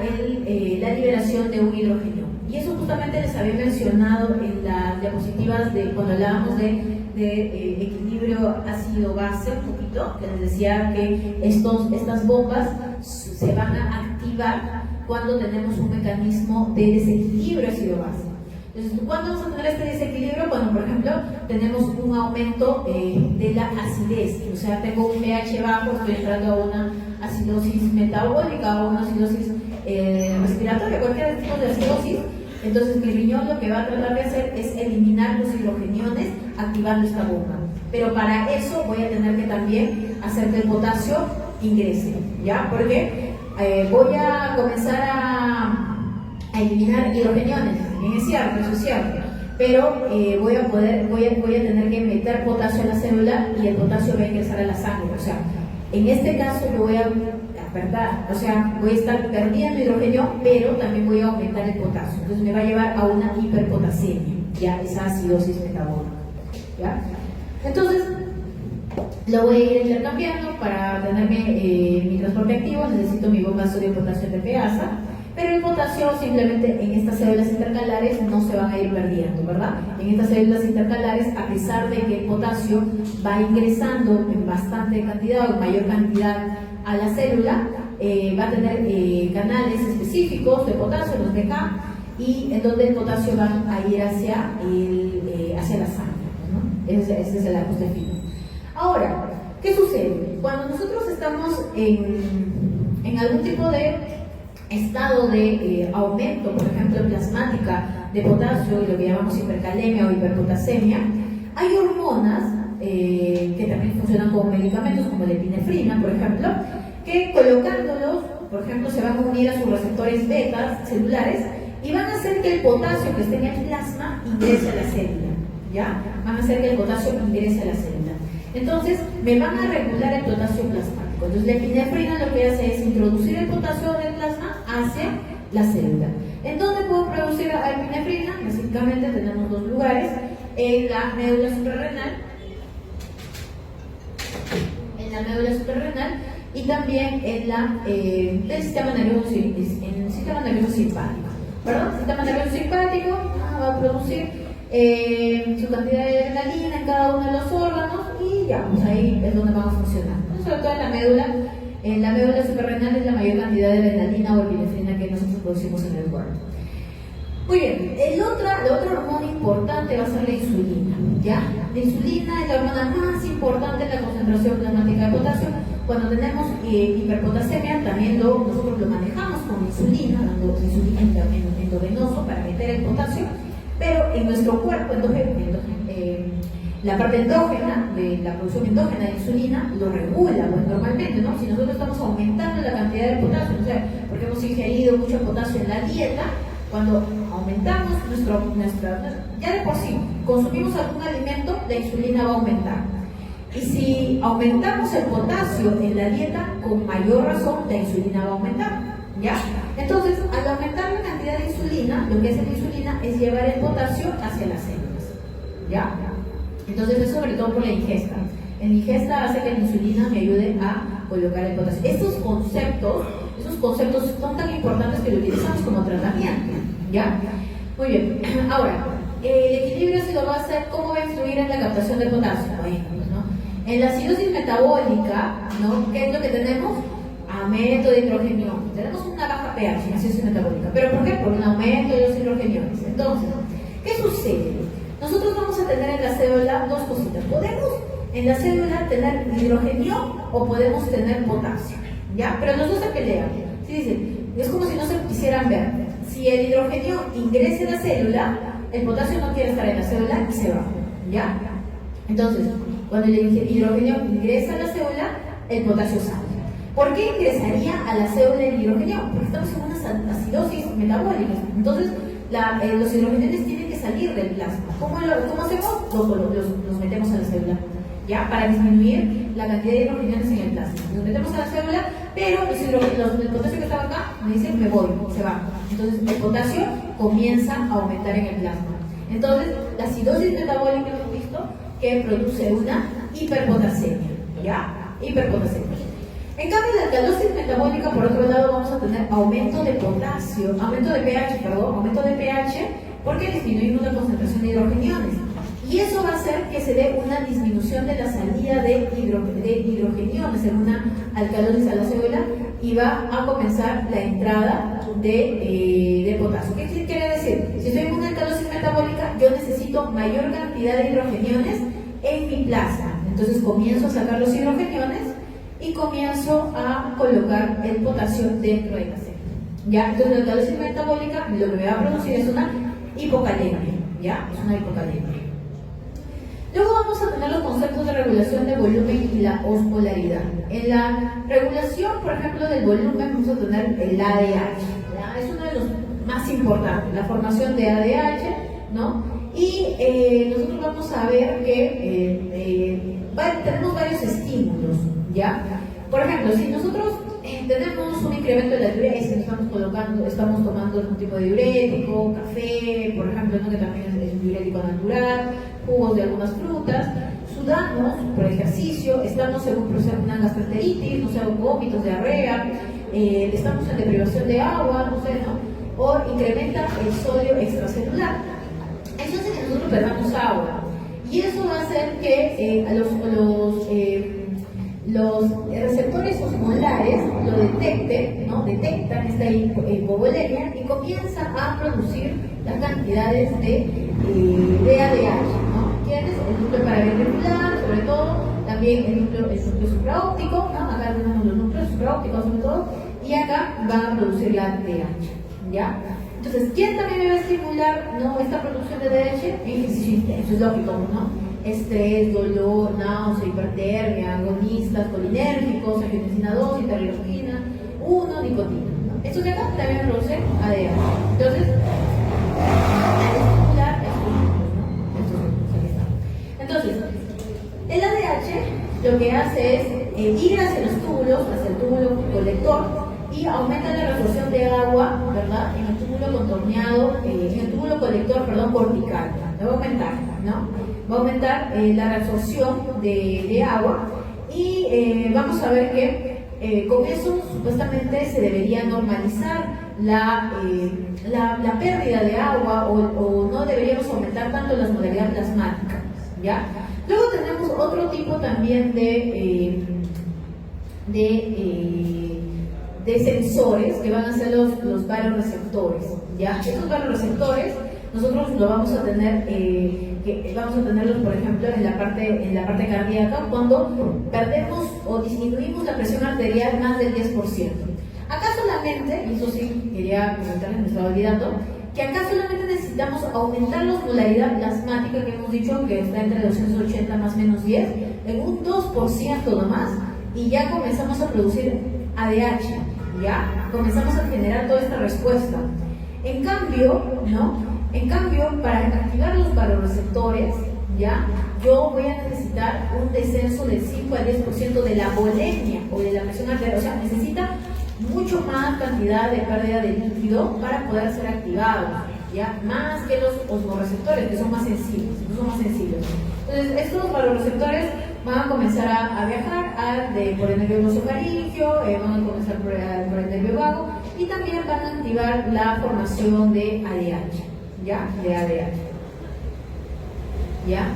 liberación de un hidrógeno. Y eso justamente les había mencionado en las diapositivas de cuando hablábamos de equilibrio ácido-base, un poquito, que les decía que estas bombas se van a activar cuando tenemos un mecanismo de desequilibrio ácido-base. Entonces, ¿cuándo vamos a tener este desequilibrio? Cuando, por ejemplo, tenemos un aumento de la acidez, o sea, tengo un pH bajo, estoy entrando a una acidosis metabólica o una acidosis respiratoria, cualquier tipo de acidosis. Entonces, mi riñón lo que va a tratar de hacer es eliminar los hidrogeniones activando esta bomba. Pero para eso voy a tener que también hacer que el potasio ingrese, ¿ya? Porque voy a comenzar a eliminar hidrogeniones, es cierto, eso es cierto, pero voy a tener que meter potasio en la célula y el potasio va a ingresar a la sangre. O sea, en este caso yo voy a voy a estar perdiendo hidrógeno, pero también voy a aumentar el potasio. Entonces me va a llevar a una hiperpotasemia, ya esa acidosis metabólica, ¿ya? Entonces lo voy a ir intercambiando para tener mi transporte activo. Necesito mi bomba sodio-potasio ATPase, pero el potasio simplemente en estas células intercalares no se van a ir perdiendo, ¿verdad? En estas células intercalares, a pesar de que el potasio va ingresando en bastante cantidad o en mayor cantidad a la célula, va a tener canales específicos de potasio, los BK, y en donde el potasio va a ir hacia la sangre, ¿no? Ese es el ajuste fino. Ahora, ¿qué sucede? Cuando nosotros estamos en algún tipo de estado de aumento, por ejemplo, plasmática de potasio, y lo que llamamos hipercalemia o hiperpotasemia, hay hormonas que también funcionan como medicamentos, como la epinefrina, por ejemplo, que colocándolos, por ejemplo, se van a unir a sus receptores beta celulares y van a hacer que el potasio que esté en el plasma ingrese a la célula, ¿ya? Van a hacer que el potasio ingrese a la célula. Entonces, me van a regular el potasio plasmático. Entonces, la epinefrina lo que hace es introducir el potasio del plasma hacia la célula. ¿En dónde puedo producir la epinefrina? Básicamente tenemos dos lugares: en la médula suprarrenal, y también en el sistema nervioso simpático. ¿Perdón? El sistema nervioso simpático va a producir su cantidad de adrenalina en cada uno de los órganos, y ya, pues ahí es donde vamos a funcionar. Sobre todo en la médula suprarrenal es la mayor cantidad de adrenalina o epinefrina que nosotros producimos en el cuerpo. Muy bien, la otra hormona importante va a ser la insulina, ¿ya? La insulina es la hormona más importante en la concentración plasmática de potasio. Cuando tenemos hiperpotasemia, también nosotros lo manejamos con insulina, dando insulina endovenoso para meter el potasio, pero en nuestro cuerpo, la parte endógena, de la producción endógena de insulina, lo regula, pues, normalmente, ¿no? Si nosotros estamos aumentando la cantidad de potasio, o sea, porque hemos ingerido mucho potasio en la dieta, cuando aumentamos ya de por sí consumimos algún alimento, la insulina va a aumentar. Y si aumentamos el potasio en la dieta, con mayor razón la insulina va a aumentar, ¿ya? Entonces, al aumentar la cantidad de insulina, lo que hace la insulina es llevar el potasio hacia las células, ¿ya? Entonces es sobre todo por la ingesta. En la ingesta hace que la insulina me ayude a colocar el potasio. Esos conceptos son tan importantes que lo utilizamos como tratamiento, ¿ya? Muy bien. Ahora, el equilibrio ácido-base, ¿cómo va a influir en la captación del potasio? Bueno, pues, ¿no? En la acidosis metabólica, ¿no? ¿Qué es lo que tenemos? Aumento de hidrogenio. Tenemos una baja pH en acidosis metabólica. ¿Pero por qué? Por un aumento de los hidrogeniones. Entonces, ¿qué sucede? Nosotros vamos a tener en la célula dos cositas. Podemos en la célula tener hidrogenio o podemos tener potasio, ¿ya? Pero los dos se pelean. ¿Sí? Dicen, es como si no se quisieran ver. Si el hidrogenio ingresa en la célula, el potasio no quiere estar en la célula y se va, ¿ya? Entonces, cuando el hidrogenio ingresa a la célula, el potasio sale. ¿Por qué ingresaría a la célula el hidrogenio? Porque estamos en una acidosis metabólica. Entonces, los hidrogeniones tienen que salir del plasma. ¿Cómo hacemos? Los metemos a la célula, ¿ya? Para disminuir la cantidad de hidrogeniones en el plasma. Los metemos a la célula, pero el potasio que estaba acá me dice me voy, se va. Entonces, el potasio comienza a aumentar en el plasma. Entonces, la acidosis metabólica hemos visto que produce una hiperpotasemia, ¿ya? Hiperpotasemia. En cambio, la alcalosis metabólica, por otro lado, vamos a tener aumento de potasio, aumento de pH, porque disminuimos la concentración de hidrogeniones. Y eso va a hacer que se dé una disminución de la salida de hidrogeniones en una alcalosis a la célula y va a comenzar la entrada de potasio. ¿Qué quiere decir? Si estoy en una alcalosis metabólica, yo necesito mayor cantidad de hidrogeniones en mi plasma. Entonces comienzo a sacar los hidrogeniones y comienzo a colocar el potasio dentro de la célula, ¿ya? Entonces la alcalosis metabólica lo que me va a producir es una hipocalemia, ¿ya? Es una hipocalemia. Luego vamos a tener los conceptos de regulación de volumen y la osmolaridad. En la regulación, por ejemplo, del volumen vamos a tener el ADH, ¿ya? Es uno de los más importantes, la formación de ADH, ¿no? Y nosotros vamos a ver que tenemos varios estímulos, ¿ya? Por ejemplo, si nosotros tenemos un incremento de la diuresis, estamos tomando algún tipo de diurético, café, por ejemplo, ¿no? Que también es un diurético natural, jugos de algunas frutas, sudamos por ejercicio, estamos en un proceso de una gastroenteritis, no sé, vómitos, diarrea, estamos en deprivación de agua, no sé, ¿no? O incrementa el sodio extracelular. Eso hace que nosotros perdamos agua. Y eso va a hacer que los receptores osmolares lo detecten, ¿no? Detectan esta hipovolemia y comienzan a producir las cantidades de ADH, ¿no? ¿Entiendes? El núcleo paraventricular, sobre todo, también el núcleo supraóptico, ¿no? Acá tenemos los núcleos supraópticos sobre todo, y acá van a producir la ADH, ¿ya? Entonces, ¿quién también me va a estimular, ¿no? Esta producción de ADH? Ejercicio intenso, es lógico, ¿no? Estrés, dolor, náusea, hipertermia, agonistas, colinérgicos, angiotensina 2, hiperlipidina 1, nicotina, ¿no? Estos de acá también producen ADH. Entonces, al estimular estos núcleos, ¿no? Estos núcleos, aquí están. Entonces, el ADH lo que hace es ir hacia los túbulos, hacia el túbulo colector, y aumenta la reabsorción de agua, ¿verdad? En el túbulo contorneado, en el túbulo colector, perdón, cortical. Va a aumentar, ¿no? Va a aumentar la reabsorción de agua y vamos a ver que con eso supuestamente se debería normalizar la pérdida de agua o no deberíamos aumentar tanto la osmolaridad plasmática, ¿ya? Luego tenemos otro tipo también de sensores que van a ser los varoreceptores, ¿ya? Estos varoreceptores nosotros lo vamos a tener, vamos a tenerlos, por ejemplo, en la parte cardíaca cuando perdemos o disminuimos la presión arterial más del 10%. Acá solamente, y eso sí quería comentarles, me estaba olvidando, que acá solamente necesitamos aumentar la osmolaridad plasmática que hemos dicho que está entre 280 más o menos 10, en un 2% nomás, y ya comenzamos a producir ADH, ya comenzamos a generar toda esta respuesta. En cambio, ¿no? En cambio, para activar los varoreceptores, ¿ya? Yo voy a necesitar un descenso del 5 al 10% de la volemia o de la presión arterial, o sea, necesita mucho más cantidad de pérdida de líquido para poder ser activados, ¿ya? Más que los osmoreceptores, que son más sensibles, no son más sensibles. Entonces, estos varoreceptores van a comenzar a viajar por el nervio glosofaringeo, van a comenzar por el nervio vago y también van a activar la formación de ADH, ¿ya? De ADH, ¿ya?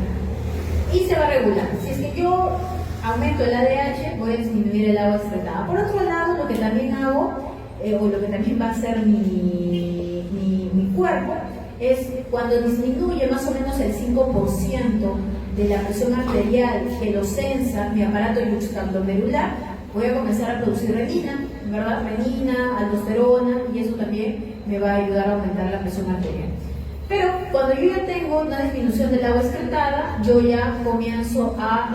Y se va a regular. Si es que yo aumento el ADH, voy a disminuir el agua excretada. Por otro lado, lo que también hago, o lo que también va a hacer mi cuerpo, es cuando disminuye más o menos el 5% de la presión arterial que lo sensa mi aparato juxtaglomerular, voy a comenzar a producir renina, ¿verdad? Renina, aldosterona, y eso también me va a ayudar a aumentar la presión arterial. Pero cuando yo ya tengo una disminución del agua excretada, yo ya comienzo a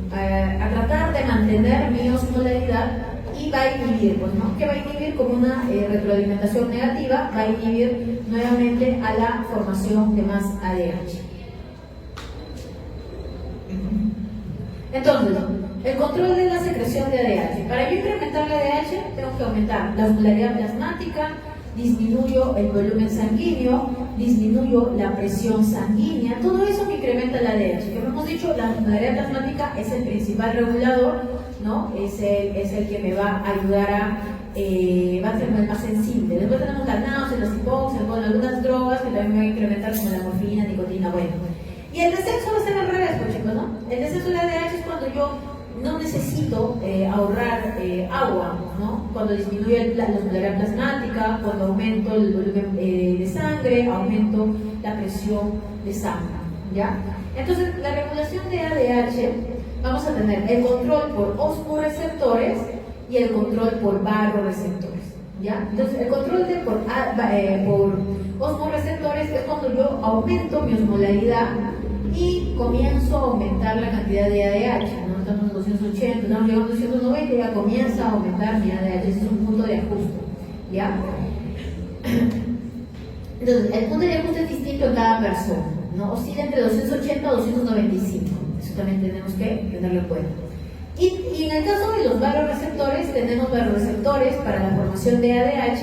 tratar de mantener mi osmolaridad y va a inhibir, pues, ¿no? ¿Qué va a inhibir? Como una retroalimentación negativa, va a inhibir nuevamente a la formación de más ADH. Entonces, el control de la secreción de ADH. Para yo incrementar la ADH, tengo que aumentar la osmolaridad plasmática, disminuyo el volumen sanguíneo, disminuyo la presión sanguínea, todo eso me incrementa la ADH. Como hemos dicho, la osmolaridad plasmática es el principal regulador, ¿no? Es el que me va a ayudar va a ser más sensible. Después tenemos la náusea, las hipoxias, bueno, algunas drogas que también me van a incrementar como la morfina, nicotina, bueno. Y el descenso va a ser al revés, pues, chicos, ¿no? El descenso de la ADH es cuando yo no necesito ahorrar agua, ¿no? Cuando disminuye la osmolaridad plasmática, cuando aumento el volumen de sangre, aumento la presión de sangre, ¿ya? Entonces, la regulación de ADH, vamos a tener el control por osmoreceptores y el control por barroreceptores, ¿ya? Entonces, el control por osmoreceptores es cuando yo aumento mi osmolaridad y comienzo a aumentar la cantidad de ADH, ¿no? Estamos en 280, estamos llegando a 290 y ya comienza a aumentar mi ADH, ese es un punto de ajuste, ¿ya? Entonces, el punto de ajuste es distinto en cada persona, ¿no? Oscila entre 280 a 295, eso también tenemos que tenerlo en cuenta. Y en el caso de los barroreceptores, tenemos barroreceptores para la formación de ADH,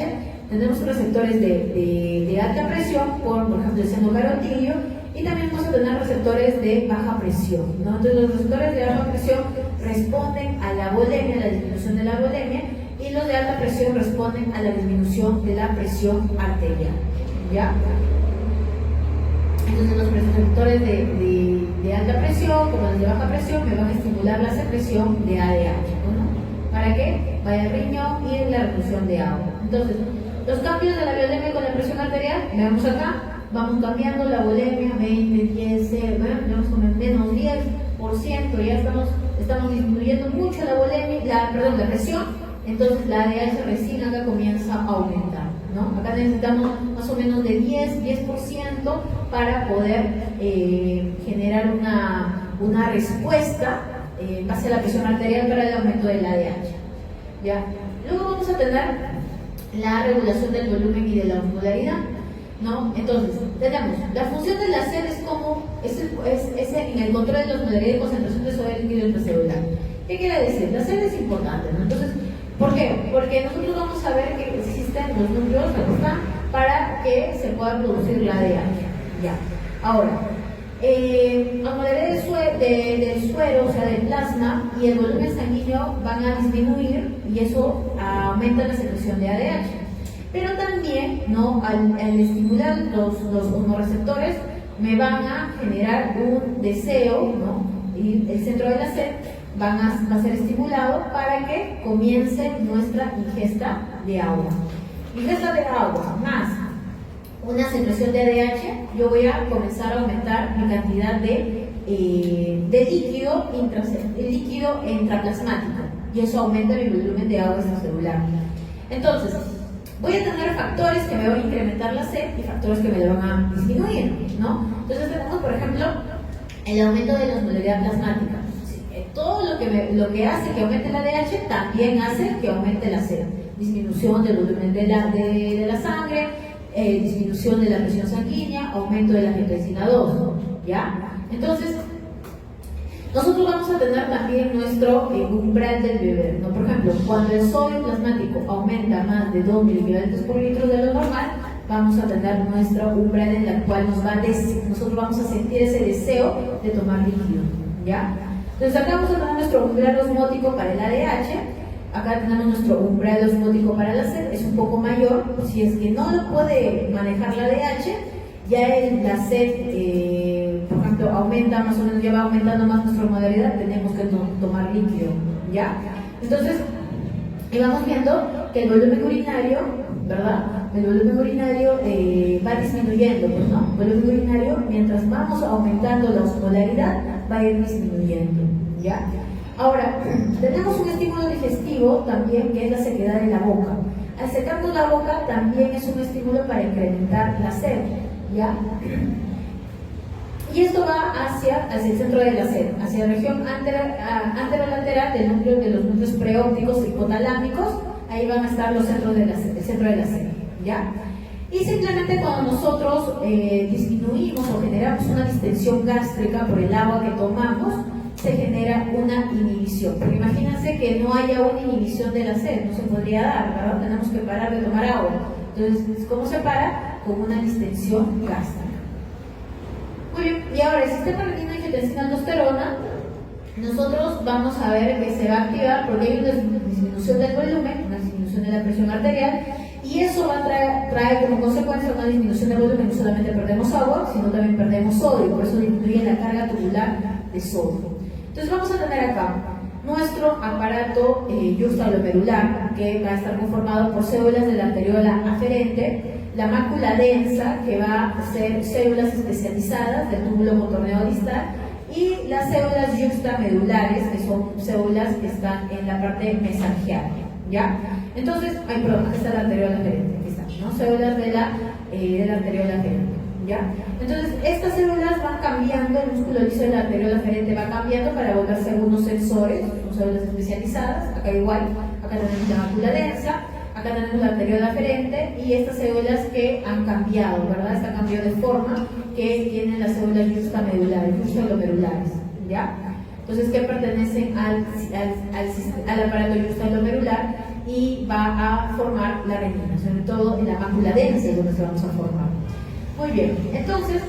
tenemos receptores de alta presión, por ejemplo el seno carotidio, y también vamos a tener receptores de baja presión, ¿no? Entonces los receptores de baja presión responden a la volemia, a la disminución de la volemia, y los de alta presión responden a la disminución de la presión arterial, ¿ya? Entonces los receptores de alta presión, como los de baja presión, me van a estimular la secreción de ADH, ¿no? ¿Para qué? Vaya al riñón y en la reducción de agua. Entonces, los cambios de la volemia con la presión arterial, veamos acá, vamos cambiando la volemia, 20, 10, 0, vamos con el menos 10%, ya estamos disminuyendo mucho la volemia, la presión, entonces la ADH recién acá comienza a aumentar, ¿no? Acá necesitamos más o menos de 10% para poder generar una respuesta en base a la presión arterial para el aumento del ADH, ¿ya? Luego vamos a tener la regulación del volumen y de la osmolaridad, ¿no? Entonces, tenemos la función de la sed es en el control de la osmolaridad y concentración de sodio líquido intracelular. ¿Qué quiere decir? La sed es importante, ¿no? Entonces, ¿por qué? Porque nosotros vamos a ver que existen los núcleos para que se pueda producir la ADH. Ya. Ahora, la osmolaridad del suero, o sea, del plasma, y el volumen sanguíneo van a disminuir y eso aumenta la secreción de ADH. Pero también, ¿no? Al estimular los hormoreceptores, me van a generar un deseo, ¿no? Y el centro de la sed va a ser estimulado para que comience nuestra ingesta de agua. Ingesta de agua más una secreción de ADH, yo voy a comenzar a aumentar mi cantidad de líquido intraplasmático, y eso aumenta mi volumen de agua extracelular. Entonces, voy a tener factores que me van a incrementar la sed y factores que me la van a disminuir, ¿no? Entonces tenemos, por ejemplo, el aumento de la osmolaridad plasmática. Todo lo que hace que aumente la ADH también hace que aumente la sed. Disminución del volumen de la sangre, disminución de la presión sanguínea, aumento de la angiotensina 2, ¿ya? Entonces, nosotros vamos a tener también nuestro umbral del beber, ¿no? Por ejemplo, cuando el sodio plasmático aumenta más de 2 milivoltios por litro de lo normal, vamos a tener nuestro umbral en el cual nosotros vamos a sentir ese deseo de tomar líquido, ¿ya? Entonces acá vamos a tener nuestro umbral osmótico para el ADH, acá tenemos nuestro umbral osmótico para la sed, es un poco mayor. Si es que no lo puede manejar la ADH, ya la sed, por ejemplo, aumenta más o menos, ya va aumentando más nuestra osmolaridad, tenemos que tomar líquido, ¿ya? Entonces, y vamos viendo que el volumen urinario, ¿verdad? El volumen urinario va disminuyendo, pues, ¿no? El volumen urinario, mientras vamos aumentando la osmolaridad, va a ir disminuyendo, ¿ya? Ahora, tenemos un estímulo digestivo también, que es la sequedad de la boca. Al secarnos la boca también es un estímulo para incrementar la sed, ¿ya? Y esto va hacia el centro de la sed, hacia la región anterolateral del núcleo, de los núcleos preópticos hipotalámicos. Ahí van a estar los centros de la sed, el centro de la sed, ¿ya? Y simplemente cuando nosotros disminuimos o generamos una distensión gástrica por el agua que tomamos, se genera una inhibición. Porque imagínense que no haya una inhibición de la sed, no se podría dar, ¿verdad? Tenemos que parar de tomar agua. Entonces, ¿cómo se para? Con una distensión gástrica. Muy bien, y ahora el sistema renina-angiotensina-aldosterona, nosotros vamos a ver que se va a activar porque hay una disminución del volumen, una disminución de la presión arterial, y eso va a traer como consecuencia una disminución del volumen. No solamente perdemos agua, sino también perdemos sodio, por eso disminuye la carga tubular de sodio. Entonces vamos a tener acá nuestro aparato yuxtaglomerular, que va a estar conformado por células de la arteriola aferente, la mácula densa, que va a ser células especializadas del túbulo contorneo distal, y las células yuxtamedulares, que son células que están en la parte mesangial, ¿ya? Entonces, perdón, aquí está la arteriola aferente, aquí están, ¿no? Células de la arteriola aferente, ¿ya? Entonces, estas células van cambiando, el músculo liso de la arteriola aferente va cambiando para volverse unos sensores, son células especializadas. Acá igual, acá tenemos la mácula densa, acá tenemos la arteriola aferente, y estas células que han cambiado, ¿verdad? Este cambio de forma que tienen las células yuxtaglomerulares, ¿ya? Entonces, que pertenecen al aparato yuxtaglomerular y va a formar la renina, sobre todo en la mácula densa es donde se vamos a formar. Muy bien, entonces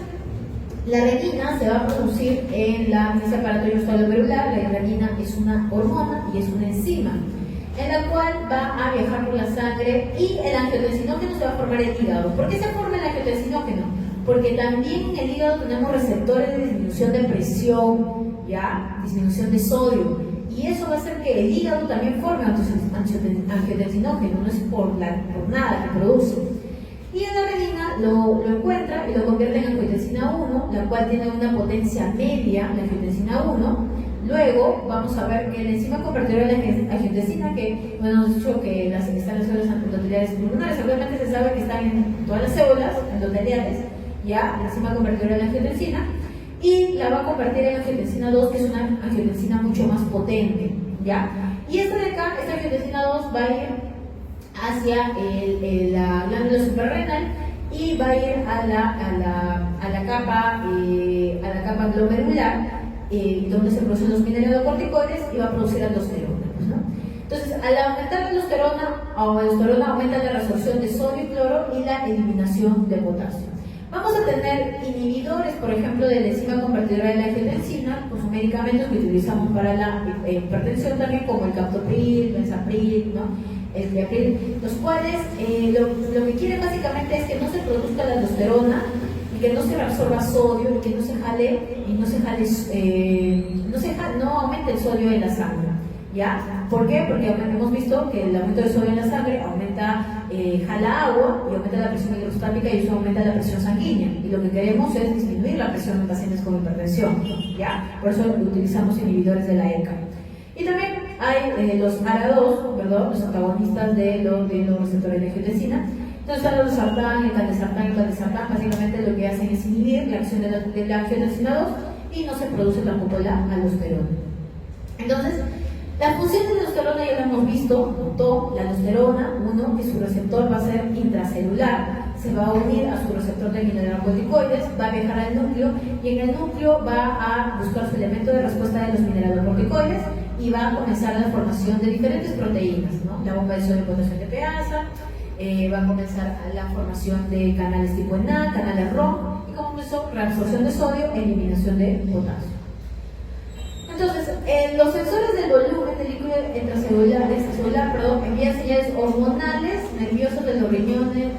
la renina se va a producir en ese aparato yuxtaglomerular. La renina es una hormona y es una enzima, en la cual va a viajar por la sangre, y el angiotensinógeno se va a formar en el hígado. ¿Por qué se forma el angiotensinógeno? Porque también en el hígado tenemos receptores de disminución de presión, ¿ya? Disminución de sodio, y eso va a hacer que el hígado también forme angiotensinógeno, no es por nada que produce. Y en la renina lo encuentra y lo convierte en angiotensina 1, la cual tiene una potencia media, la angiotensina 1. Luego vamos a ver que la enzima convertidora de la angiotensina, que hemos dicho que están las células endoteliales pulmonares, obviamente se sabe que están en todas las células endoteliales, ya, la enzima convertidora de la angiotensina, y la va a convertir en angiotensina 2, que es una angiotensina mucho más potente, ¿ya? Y esta de acá, esta angiotensina 2 va a ir hacia la glándula suprarrenal y va a ir a la capa glomerular, donde se producen los mineralocorticoides, y va a producir aldosterona, ¿no? Entonces, al aumentar la aldosterona aumenta la resorción de sodio y cloro y la eliminación de potasio. Vamos a tener inhibidores, por ejemplo, de la enzima convertidora de la angiotensina, pues son medicamentos que utilizamos para la hipertensión también, como el captopril, benzapril, ¿no? El priapril, los cuales lo que quieren básicamente es que no se produzca la aldosterona y que no se reabsorba sodio y que no aumente el sodio en la sangre, ¿ya? ¿Por qué? Porque hemos visto que el aumento de sodio en la sangre jala agua y aumenta la presión hidrostática, y eso aumenta la presión sanguínea, y lo que queremos es disminuir la presión en pacientes con hipertensión, ¿ya? Por eso utilizamos inhibidores de la ECA. Y también hay los ARA2, ¿verdad? Los antagonistas de los receptores de angiotensina. Entonces están los losartán, el candesartán, básicamente lo que hacen es inhibir la acción de la angiotensina 2 y no se produce tampoco la aldosterona. Entonces, la función de la aldosterona ya la hemos visto, la aldosterona, que su receptor va a ser intracelular, se va a unir a su receptor de mineralocorticoides, va a viajar al núcleo, y en el núcleo va a buscar su elemento de respuesta de los mineralocorticoides, y va a comenzar la formación de diferentes proteínas, ¿no? La bomba de sodio y potasio de peasa, va a comenzar la formación de canales tipo ENA, canales ROM, y como eso, reabsorción de sodio, eliminación de potasio. Entonces, los sensores del volumen del líquido extracelular, envían señales hormonales, nerviosas de los riñones,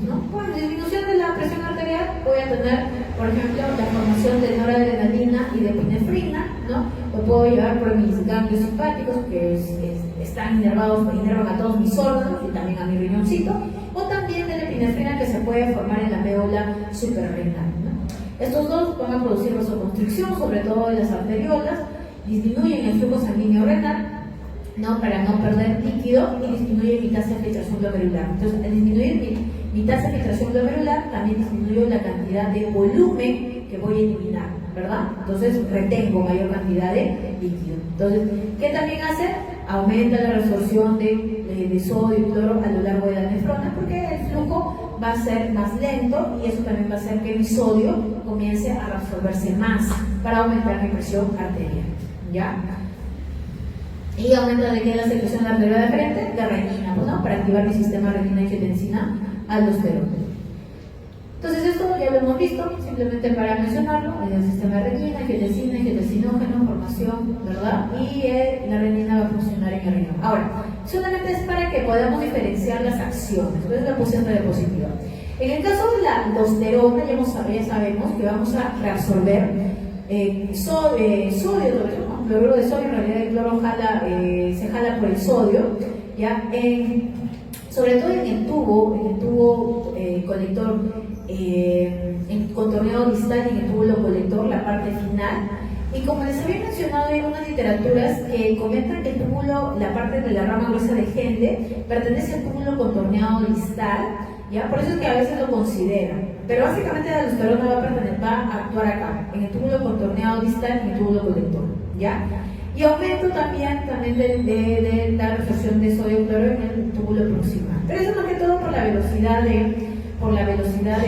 ¿no? Bueno, disminución de la presión arterial, voy a tener, por ejemplo, la formación de noradrenalina y de epinefrina, ¿no? Lo puedo llevar por mis ganglios simpáticos, que están inervan a todos mis órganos y también a mi riñoncito, o también de la epinefrina que se puede formar en la médula suprarrenal, ¿no? Estos dos van a producir vasoconstricción, sobre todo en las arteriolas, disminuyen el flujo sanguíneo renal, ¿no? Para no perder líquido, y disminuye mi tasa de filtración glomerular. Entonces, al disminuir mi tasa de filtración glomerular, también disminuyo la cantidad de volumen que voy a eliminar, ¿verdad? Entonces, retengo mayor cantidad de líquido. Entonces, ¿qué también hace? Aumenta la resorción de sodio y cloro a lo largo de la nefrona, porque el flujo va a ser más lento y eso también va a hacer que mi sodio comience a reabsorberse más para aumentar mi presión arterial, ¿ya? Y aumenta de que la secreción de la arteria deferente de renina, ¿no? Para activar mi sistema renina-angiotensina aldosterona. Entonces esto ya lo hemos visto, simplemente para mencionarlo, el sistema de renina, angiotensina, angiotensinógeno, formación, ¿verdad? Y la renina va a funcionar en el riñón. Ahora, solamente es para que podamos diferenciar las acciones, entonces la puse entre diapositiva. En el caso de la aldosterona, ya sabemos que vamos a reabsorber sodio, cloruro de sodio, en realidad el cloro se jala por el sodio, ¿ya? Sobre todo en el tubo colector contorneado distal y en el túbulo colector, la parte final. Y como les había mencionado, hay unas literaturas que comentan que el túbulo, la parte de la rama gruesa de Henle, pertenece al túbulo contorneado distal, ¿ya? Por eso es que a veces lo consideran. Pero básicamente la aldosterona va a actuar acá, en el túbulo contorneado distal y en el túbulo colector, ¿ya? Y aumento también de la resorción de sodio cloro en el túbulo proximal. Pero eso más que todo por la velocidad de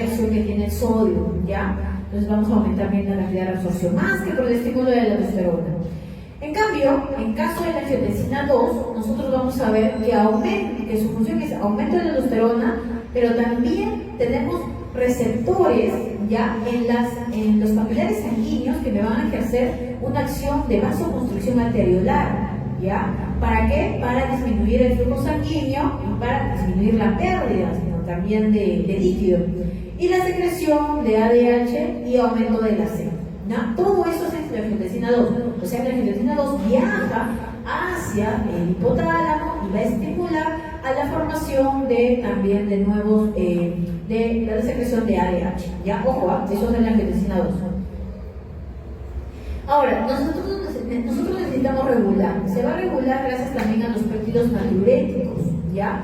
acción que tiene el sodio, ¿ya? Entonces vamos a aumentar bien la cantidad de reabsorción, más que por el estímulo de la aldosterona. En cambio, en caso de la angiotensina 2, nosotros vamos a ver que su función es aumento de la aldosterona, pero también tenemos receptores ya en los capilares sanguíneos que me van a ejercer una acción de vasoconstricción arteriolar, ¿ya? ¿Para qué? Para disminuir el flujo sanguíneo y para disminuir la pérdida, sino también de líquido. Y la secreción de ADH y aumento de la sed, ¿no? Todo eso es la angiotensina 2. O sea, la angiotensina 2 viaja hacia el hipotálamo y va a estimular a la formación también de nuevos, de la secreción de ADH. Ya, ojo, eso es la angiotensina 2. Ahora, nosotros necesitamos regular. Se va a regular gracias también a los péptidos natriuréticos, ¿ya?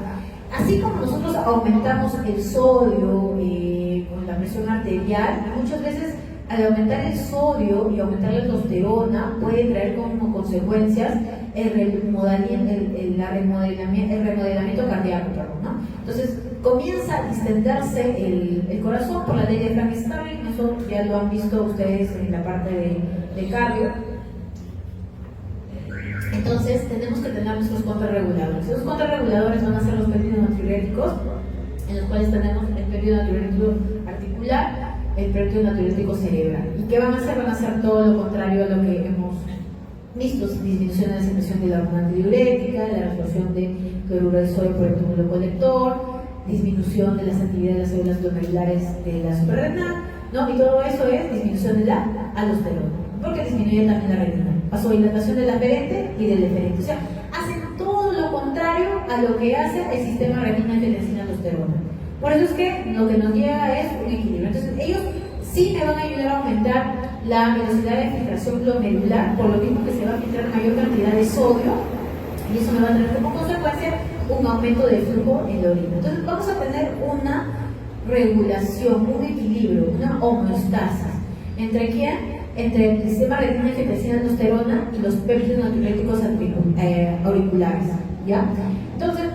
Así como nosotros aumentamos el sodio con la presión arterial, muchas veces al aumentar el sodio y aumentar la aldosterona puede traer como consecuencias el remodelamiento cardíaco, ¿no? Entonces comienza a distenderse el corazón por la ley de Frankenstein. Eso ya lo han visto ustedes en la parte de cardio. Entonces tenemos que tener nuestros contrarreguladores. Los contrarreguladores van a ser los péptidos natriuréticos, en los cuales tenemos el péptido natriurético articular, el péptido natriurético cerebral. ¿Y qué van a hacer? Van a hacer todo lo contrario a lo que hemos visto: disminución de la secreción de la hormona antidiurética, la reabsorción de cloruro de sodio por el túbulo colector, disminución de las actividades de las células glomerulares de la suprarrenal, ¿no? Y todo eso es disminución de la aldosterona, porque disminuye también la renina, vasodilatación del aferente y del deferente. O sea, hacen todo lo contrario a lo que hace el sistema renina-angiotensina-aldosterona. Por eso es que lo que nos lleva es un equilibrio. Entonces, ellos sí me van a ayudar a aumentar la velocidad de filtración glomerular, por lo mismo que se va a filtrar mayor cantidad de sodio, y eso me va a tener como consecuencia un aumento del flujo en la orina. Entonces, vamos a tener una regulación, un equilibrio, una homeostasis. ¿Entre quién? Entre el sistema renina-angiotensina-aldosterona y los péptidos natriuréticos auriculares, ¿ya? Entonces,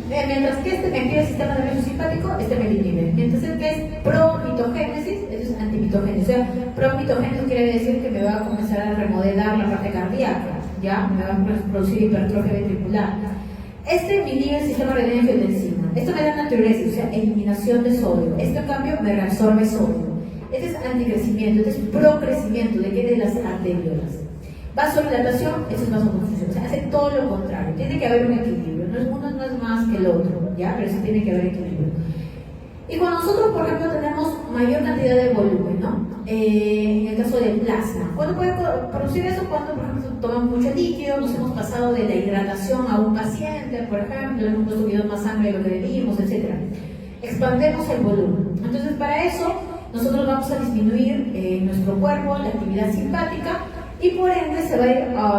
mientras que este me activa el sistema nervioso simpático, este me inhibe. Mientras el que es promitogénesis, eso es antimitogénesis. O sea, promitogénesis quiere decir que me va a comenzar a remodelar la parte cardíaca, ¿ya? Me va a producir hipertrofia ventricular. Este me inhibe el sistema renina-angiotensina. Esto me da natriuresis, o sea, eliminación de sodio. Esto, en cambio, me reabsorbe sodio. Este es anticrecimiento, este es procrecimiento. ¿De qué? De las arteriolas. Vasodilatación, eso es vasoconstricción, o sea, hace todo lo contrario, tiene que haber un equilibrio, uno no es más que el otro, ¿ya? Pero sí tiene que haber equilibrio. Y cuando nosotros, por ejemplo, tenemos mayor cantidad de volumen, ¿no? En el caso del plasma, ¿cuándo puede producir eso? Cuando, por ejemplo, tomamos mucho líquido, nos hemos pasado de la hidratación a un paciente, por ejemplo, hemos consumido más sangre de lo que debimos, etc. Expandemos el volumen. Entonces, para eso, nosotros vamos a disminuir nuestro cuerpo, la actividad simpática, y por ende se va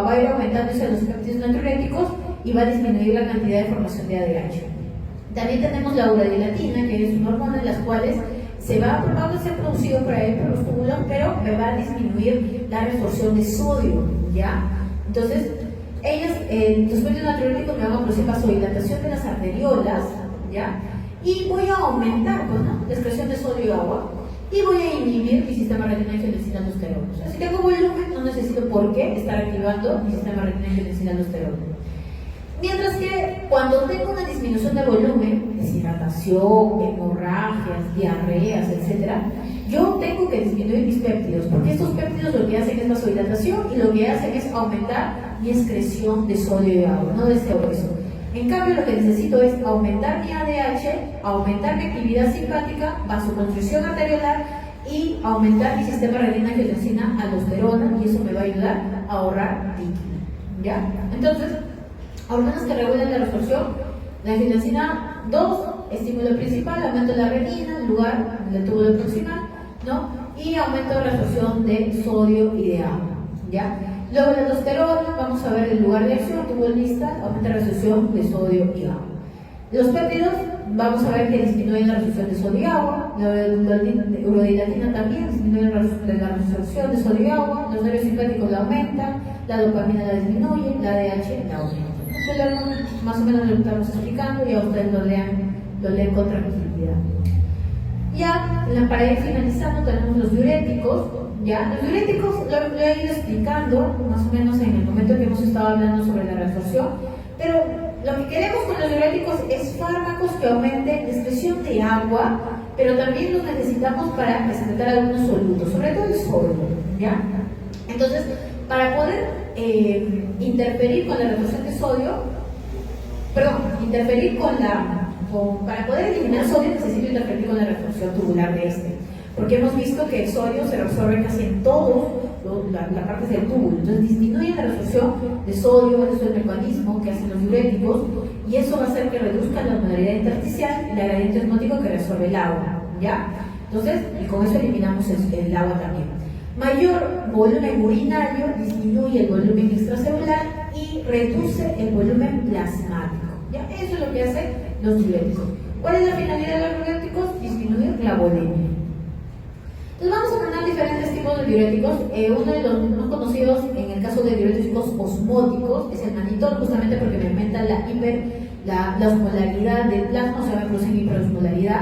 a ir aumentándose los péptidos natriuréticos y va a disminuir la cantidad de formación de ADH. También tenemos la uradilatina, que es una hormona en las cuales va a ser producido por ahí por los túbulos, pero me va a disminuir la resorción de sodio, ¿ya? Entonces, los péptidos natriuréticos me van a producir vasodilatación de las arteriolas, ¿ya? Y voy a aumentar, pues, ¿no?, la excreción de sodio y agua, y voy a inhibir mi sistema retina-angiotensina-aldosterona. O sea, si tengo volumen, no necesito por qué estar activando mi sistema retina-angiotensina-aldosterona. Mientras que cuando tengo una disminución de volumen, deshidratación, hemorragias, diarreas, etc., yo tengo que disminuir mis péptidos, porque estos péptidos lo que hacen es vasodilatación y lo que hacen es aumentar mi excreción de sodio y agua, no deseo eso. En cambio, lo que necesito es aumentar mi ADH, aumentar mi actividad simpática, vasoconstricción arteriolar y aumentar mi sistema renina-angiotensina-aldosterona, y eso me va a ayudar a ahorrar líquido, ¿ya? Entonces, hormonas que regulan la resorción, la angiotensina 2, estímulo principal, aumento de la renina, lugar del túbulo proximal, ¿no? Y aumento de la resorción de sodio y de agua, ¿ya? Luego la aldosterona, vamos a ver el lugar de acción, túbulo distal, aumenta la resorción de sodio y agua. Los péptidos, vamos a ver que disminuyen la resorción de sodio y agua, la urodilatina también disminuye la resorción de sodio y agua, los nervios simpáticos la aumentan, la dopamina la disminuye, la ADH la aumenta. Más o menos lo estamos explicando, y a ustedes lo leen con tranquilidad. Ya, para ir finalizando, tenemos los diuréticos. Ya, los diuréticos lo he ido explicando más o menos en el momento que hemos estado hablando sobre la reabsorción, pero lo que queremos con los diuréticos es fármacos que aumenten la excreción de agua, pero también los necesitamos para excretar algunos solutos, sobre todo el sodio, ¿ya? Entonces, para poder interferir con la reducción de sodio, para poder eliminar sodio necesito interferir con la reabsorción tubular de este, porque hemos visto que el sodio se reabsorbe casi en todo la parte del túbulo, entonces disminuye la reabsorción de sodio, ese es el mecanismo que hacen los diuréticos, y eso va a hacer que reduzca la osmolaridad intersticial y el gradiente osmótico que reabsorbe el agua, ¿ya? Entonces, y con eso eliminamos el agua también. Mayor volumen urinario disminuye el volumen extracelular y reduce el volumen plasmático, ¿ya? Eso es lo que hacen los diuréticos. ¿Cuál es la finalidad de los diuréticos? Disminuir la volemia. Entonces vamos a tener diferentes tipos de diuréticos. Uno de los más conocidos en el caso de diuréticos osmóticos es el manitol, justamente porque me aumenta la osmolaridad del plasma, o sea, me produce hiperosmolaridad.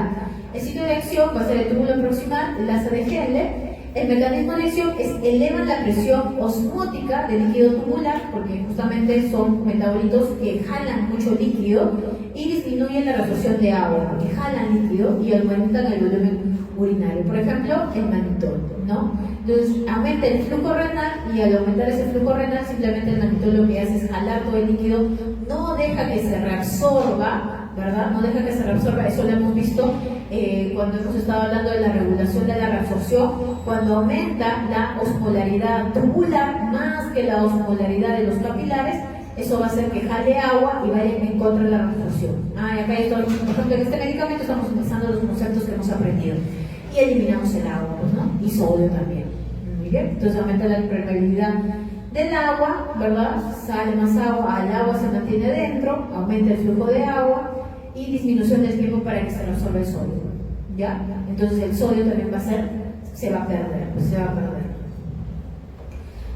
El sitio de acción va a ser el túbulo proximal, el asa de Henle. El mecanismo de acción es elevar la presión osmótica del líquido tubular, porque justamente son metabolitos que jalan mucho líquido, y disminuyen la reabsorción de agua, porque jalan líquido y aumentan el volumen urinario. Por ejemplo, el manitol, ¿no? Entonces aumenta el flujo renal, y al aumentar ese flujo renal, simplemente el manitol lo que hace es jalar todo el líquido, no deja que se reabsorba, ¿verdad? No deja que se reabsorba. Eso lo hemos visto cuando hemos estado hablando de la regulación de la reabsorción. Cuando aumenta la osmolaridad tubular más que la osmolaridad de los capilares, eso va a hacer que jale agua y vaya en contra de la reabsorción. Y acá hay todo, por ejemplo, en este medicamento estamos utilizando los conceptos que hemos aprendido y eliminamos el agua, pues, ¿no? Y sodio también. Muy bien, entonces aumenta la permeabilidad del agua, ¿verdad? Sale más agua, el agua se mantiene dentro, aumenta el flujo de agua y disminución del tiempo para que se reabsorba el sodio, ¿ya? Entonces el sodio también se va a perder.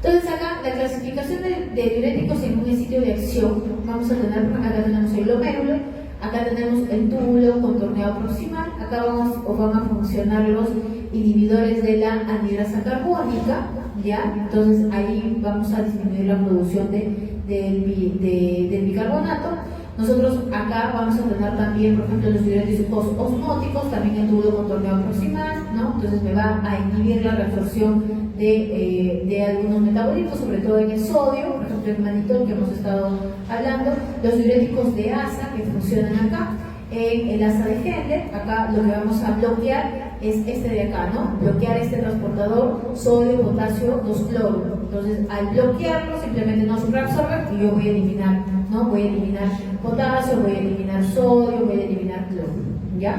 Entonces acá la clasificación de diuréticos según el sitio de acción, vamos a tener, acá tenemos el glomérulo, acá tenemos el túbulo contorneado proximal, acá van a funcionar los inhibidores de la anhidrasa carbónica, ¿ya? Entonces ahí vamos a disminuir la producción del bicarbonato. Nosotros acá vamos a tener también, por ejemplo, los diuréticos osmóticos, también el tubo contorneado proximal, ¿no? Entonces me va a inhibir la reabsorción de algunos metabolitos, sobre todo en el sodio, por ejemplo el manitol que hemos estado hablando, los diuréticos de asa que funcionan acá, en el asa de Hendle, acá lo que vamos a bloquear es este de acá, ¿no? Bloquear este transportador sodio, potasio, 2-cloro. Entonces, al bloquearlo, simplemente no se reabsorbe y yo voy a eliminar, ¿no? Voy a eliminar potasio, voy a eliminar sodio, voy a eliminar cloro, ¿ya?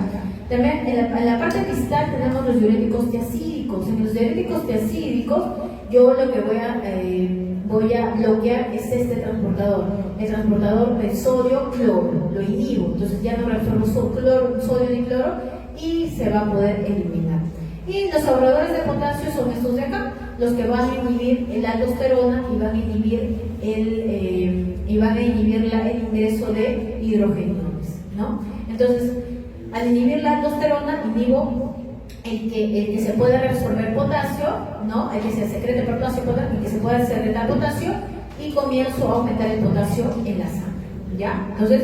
También en la parte distal tenemos los diuréticos tiacídicos. En los diuréticos tiacídicos, yo lo que voy a bloquear es este transportador, el transportador de sodio-cloro, lo inhibo, entonces ya no reabsorbo sodio ni cloro y se va a poder eliminar. Y los ahorradores de potasio son estos de acá, los que van a inhibir la aldosterona y van a inhibir el ingreso de hidrogeniones, ¿no? Entonces, al inhibir la aldosterona, inhibo el que se pueda reabsorber potasio, ¿no? El que se secrete potasio, el que se pueda secretar potasio, y comienzo a aumentar el potasio en la sangre, ¿ya? Entonces,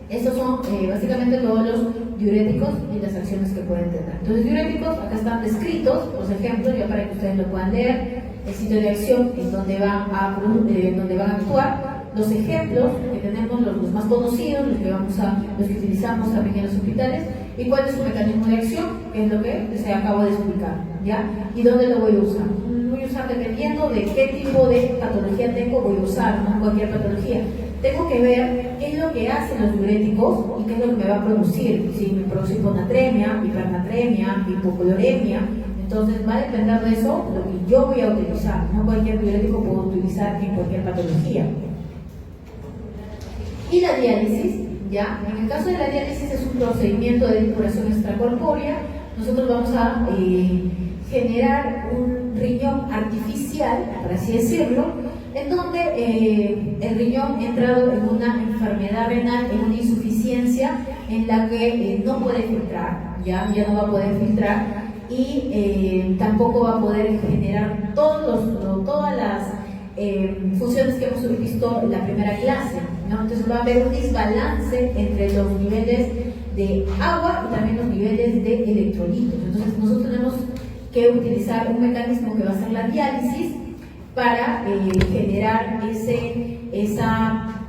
estos son básicamente todos los diuréticos y las acciones que pueden tener. Entonces, diuréticos, acá están descritos los ejemplos, ya para que ustedes lo puedan leer, el sitio de acción en donde van a actuar, los ejemplos que tenemos, los más conocidos, los que utilizamos también en los hospitales, y cuál es su mecanismo de acción, que es lo que les acabo de explicar, ¿ya? Y dónde lo voy a usar. Voy a usar dependiendo de qué tipo de patología tengo, voy a usar, no cualquier patología. Tengo que ver qué es lo que hacen los diuréticos y qué es lo que me va a producir. Si me produce hiponatremia, hipernatremia, hipocloremia, entonces va a depender de eso lo que yo voy a utilizar. No cualquier diurético puedo utilizar en cualquier patología. Y la diálisis, ¿ya? En el caso de la diálisis es un procedimiento de depuración extracorpórea. Nosotros vamos a generar un riñón artificial, por así decirlo, en donde el riñón ha entrado en una enfermedad renal, en una insuficiencia en la que no puede filtrar, ya no va a poder filtrar y tampoco va a poder generar todas las funciones que hemos visto en la primera clase, ¿no? Entonces va a haber un desbalance entre los niveles de agua y también los niveles de electrolitos. Entonces nosotros tenemos que utilizar un mecanismo que va a ser la diálisis para generar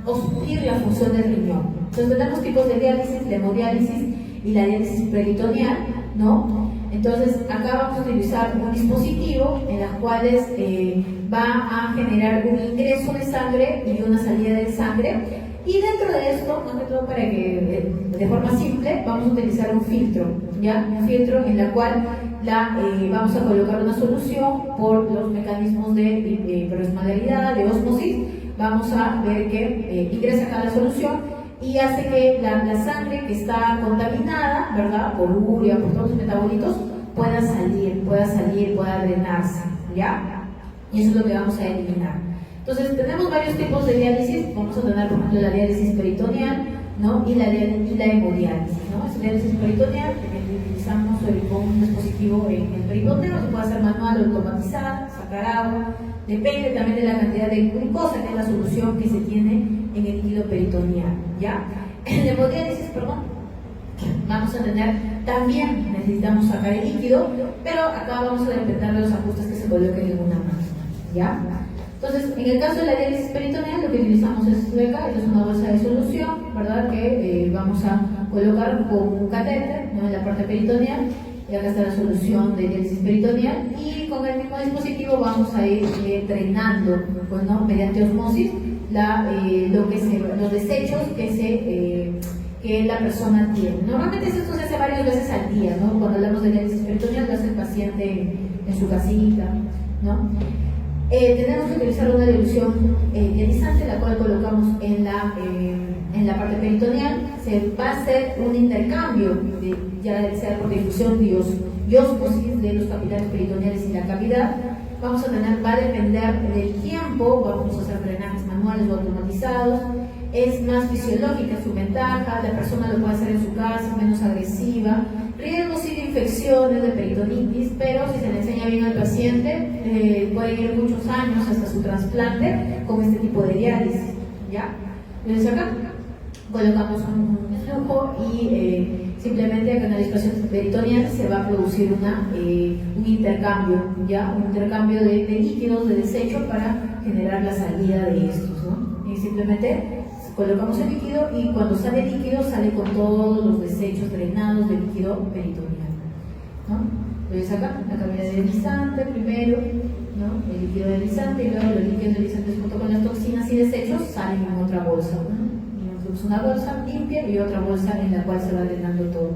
suplir la función del riñón. Entonces tenemos tipos de diálisis, la hemodiálisis y la diálisis peritoneal, ¿no? Entonces acá vamos a utilizar un dispositivo en las cuales va a generar un ingreso de sangre y una salida de sangre, y dentro de esto, más que todo para que de forma simple, vamos a utilizar un filtro, ¿ya? Un filtro en la cual vamos a colocar una solución por los mecanismos de perosmodalidad, de ósmosis. Vamos a ver que ingresa acá la solución y hace que la sangre que está contaminada, ¿verdad?, por urea, por todos los metabolitos, pueda salir, pueda drenarse, ¿ya? Y eso es lo que vamos a eliminar. Entonces, tenemos varios tipos de diálisis. Vamos a tener, por ejemplo, la diálisis peritoneal, ¿no? Y la hemodiálisis, ¿no? Esa diálisis peritoneal que utilizamos con un dispositivo en el peritoneo, se puede hacer manual o automatizada, sacar agua, depende también de la cantidad de glucosa, que es la solución que se tiene en el líquido peritoneal, ¿ya? En la hemodiálisis, vamos a tener, también necesitamos sacar el líquido, pero acá vamos a depender de los ajustes que se coloquen en una máquina, ¿ya? Entonces, en el caso de la diálisis peritoneal, lo que utilizamos es esto de acá, esto es una bolsa de solución, ¿verdad?, que vamos a colocar con un catéter, ¿no?, en la parte peritoneal, y acá está la solución de diálisis peritoneal, y con el mismo dispositivo vamos a ir drenando, pues, ¿no?, mediante osmosis, los desechos que la persona tiene. Normalmente esto se hace varias veces al día, ¿no? Cuando hablamos de diálisis peritoneal, lo hace el paciente en su casita, ¿no? Tenemos que utilizar una dilución ionizante, la cual colocamos en la parte peritoneal. Se va a hacer un intercambio, ya sea por difusión y ósmosis de los capilares peritoneales y la cavidad. Va a depender del tiempo, vamos a hacer drenajes manuales o automatizados. Es más fisiológica su ventaja, la persona lo puede hacer en su casa, es menos agresiva. Riesgos sí de infecciones, de peritonitis, pero si se le enseña bien al paciente, puede ir muchos años hasta su trasplante con este tipo de diálisis, ¿ya? ¿Ves acá? colocamos un flujo y simplemente con la dispersión peritoneal se va a producir un intercambio, ¿ya? Un intercambio de líquidos, de desecho para generar la salida de estos, ¿no? Y simplemente colocamos el líquido y cuando sale el líquido sale con todos los desechos drenados del líquido peritoneal, ¿no? Entonces acá la cavidad deslizante primero, ¿no? El líquido deslizante y luego los líquidos deslizantes junto con las toxinas y desechos salen en otra bolsa, ¿no? Una bolsa limpia y otra bolsa en la cual se va drenando todo.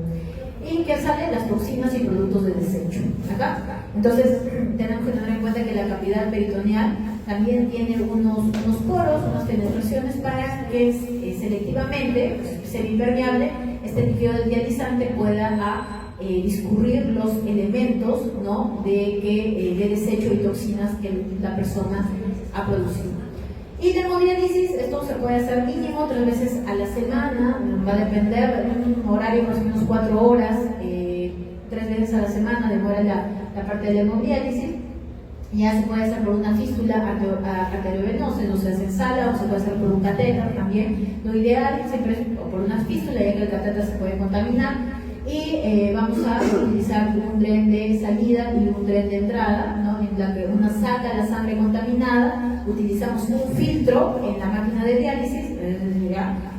Y que salen las toxinas y productos de desecho. Acá. Entonces, tenemos que tener en cuenta que la cavidad peritoneal también tiene unos poros, unas penetraciones para que selectivamente, semipermeable, este líquido del dializante pueda discurrir los elementos, ¿no? de desecho y toxinas que la persona ha producido. Y la hemodiálisis, esto se puede hacer mínimo 3 veces a la semana, va a depender de un horario más o menos 4 horas, 3 veces a la semana demora la parte de la hemodiálisis. Ya se puede hacer por una fístula arteriovenosa, no se hace en sala, o se puede hacer por un catéter también. Lo ideal siempre es por una fístula, ya que el catéter se puede contaminar. Y vamos a utilizar un dren de salida y un dren de entrada, ¿no? En la que una saca la sangre contaminada, utilizamos un filtro en la máquina de diálisis,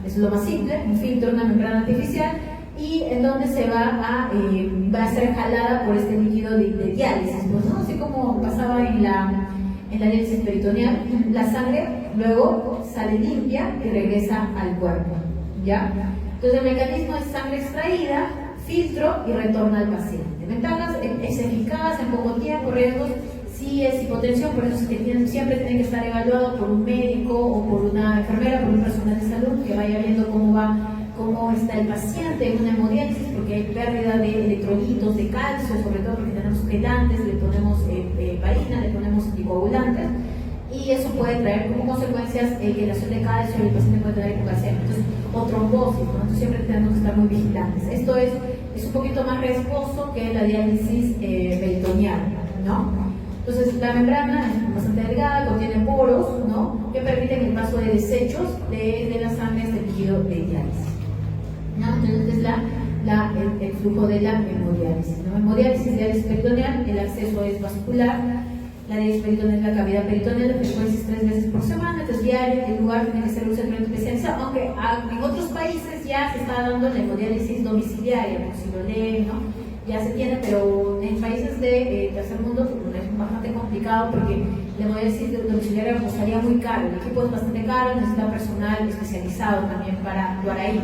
es lo más simple, un filtro, una membrana artificial, y en donde se va a ser jalada por este líquido de diálisis, pues, ¿no? Así como pasaba en la diálisis peritoneal, la sangre luego sale limpia y regresa al cuerpo, ¿ya? Entonces el mecanismo es sangre extraída, filtro y retorno al paciente. Ventajas: es eficaz en poco tiempo. Riesgos: si es hipotensión, por eso siempre tiene que estar evaluado por un médico o por una enfermera, por un personal de salud que vaya viendo cómo está el paciente en una hemodiálisis, porque hay pérdida de electrolitos, de calcio, sobre todo porque tenemos quelantes, le ponemos heparina, le ponemos anticoagulantes, y eso puede traer como consecuencias elevación de calcio, y el paciente puede tener hipocalemia o trombosis, ¿no? Entonces siempre tenemos que estar muy vigilantes. Esto es un poquito más riesgoso que la diálisis peritoneal, ¿no? Entonces la membrana es bastante delgada, contiene poros, ¿no? Que permiten el paso de desechos de la sangre a este líquido de diálisis, ¿no? Entonces es el flujo de la hemodiálisis, ¿no? Hemodiálisis, diálisis peritoneal, el acceso es vascular. La diálisis peritoneal es la cavidad peritoneal, de frecuencia es 3 veces por semana, entonces diario. El lugar tiene que ser un centro especializado, aunque en otros países ya se está dando la hemodiálisis domiciliaria, como si lo leen, ¿no? Ya se tiene, pero en países de tercer mundo es bastante complicado porque la hemodiálisis domiciliaria costaría muy caro, el equipo es bastante caro, necesita personal especializado también para actuar ahí.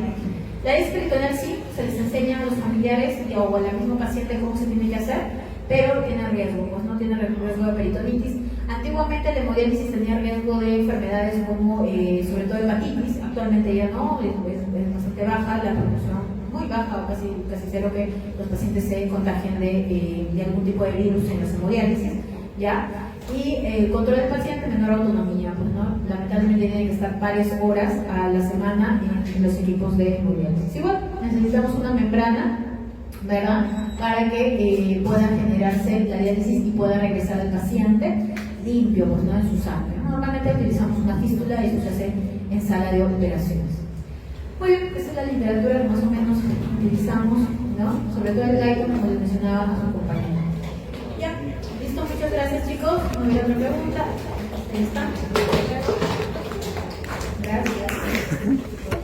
La diálisis peritoneal sí, se les enseña a los familiares o al mismo paciente cómo se tiene que hacer, pero tiene riesgo, pues no tiene riesgo de peritonitis. Antiguamente la hemodiálisis tenía riesgo de enfermedades como sobre todo hepatitis, actualmente ya no, es bastante baja la proporción, muy baja o casi cero, que los pacientes se contagian de algún tipo de virus en las hemodiálisis, ¿ya? Y el control del paciente, menor autonomía, pues, ¿no? Lamentablemente tiene que estar varias horas a la semana en los equipos de hemodiálisis. Igual necesitamos una membrana, ¿verdad?, para que pueda generarse la diálisis y pueda regresar al paciente limpio, pues, ¿no?, en su sangre. Normalmente utilizamos una fístula y eso se hace en sala de operaciones. Muy bien, esa es la literatura que más o menos utilizamos, ¿no? Sobre todo el laico, como les mencionaba a su compañero. Ya, listo, muchas gracias, chicos. ¿No hay otra pregunta? Ahí está. Gracias.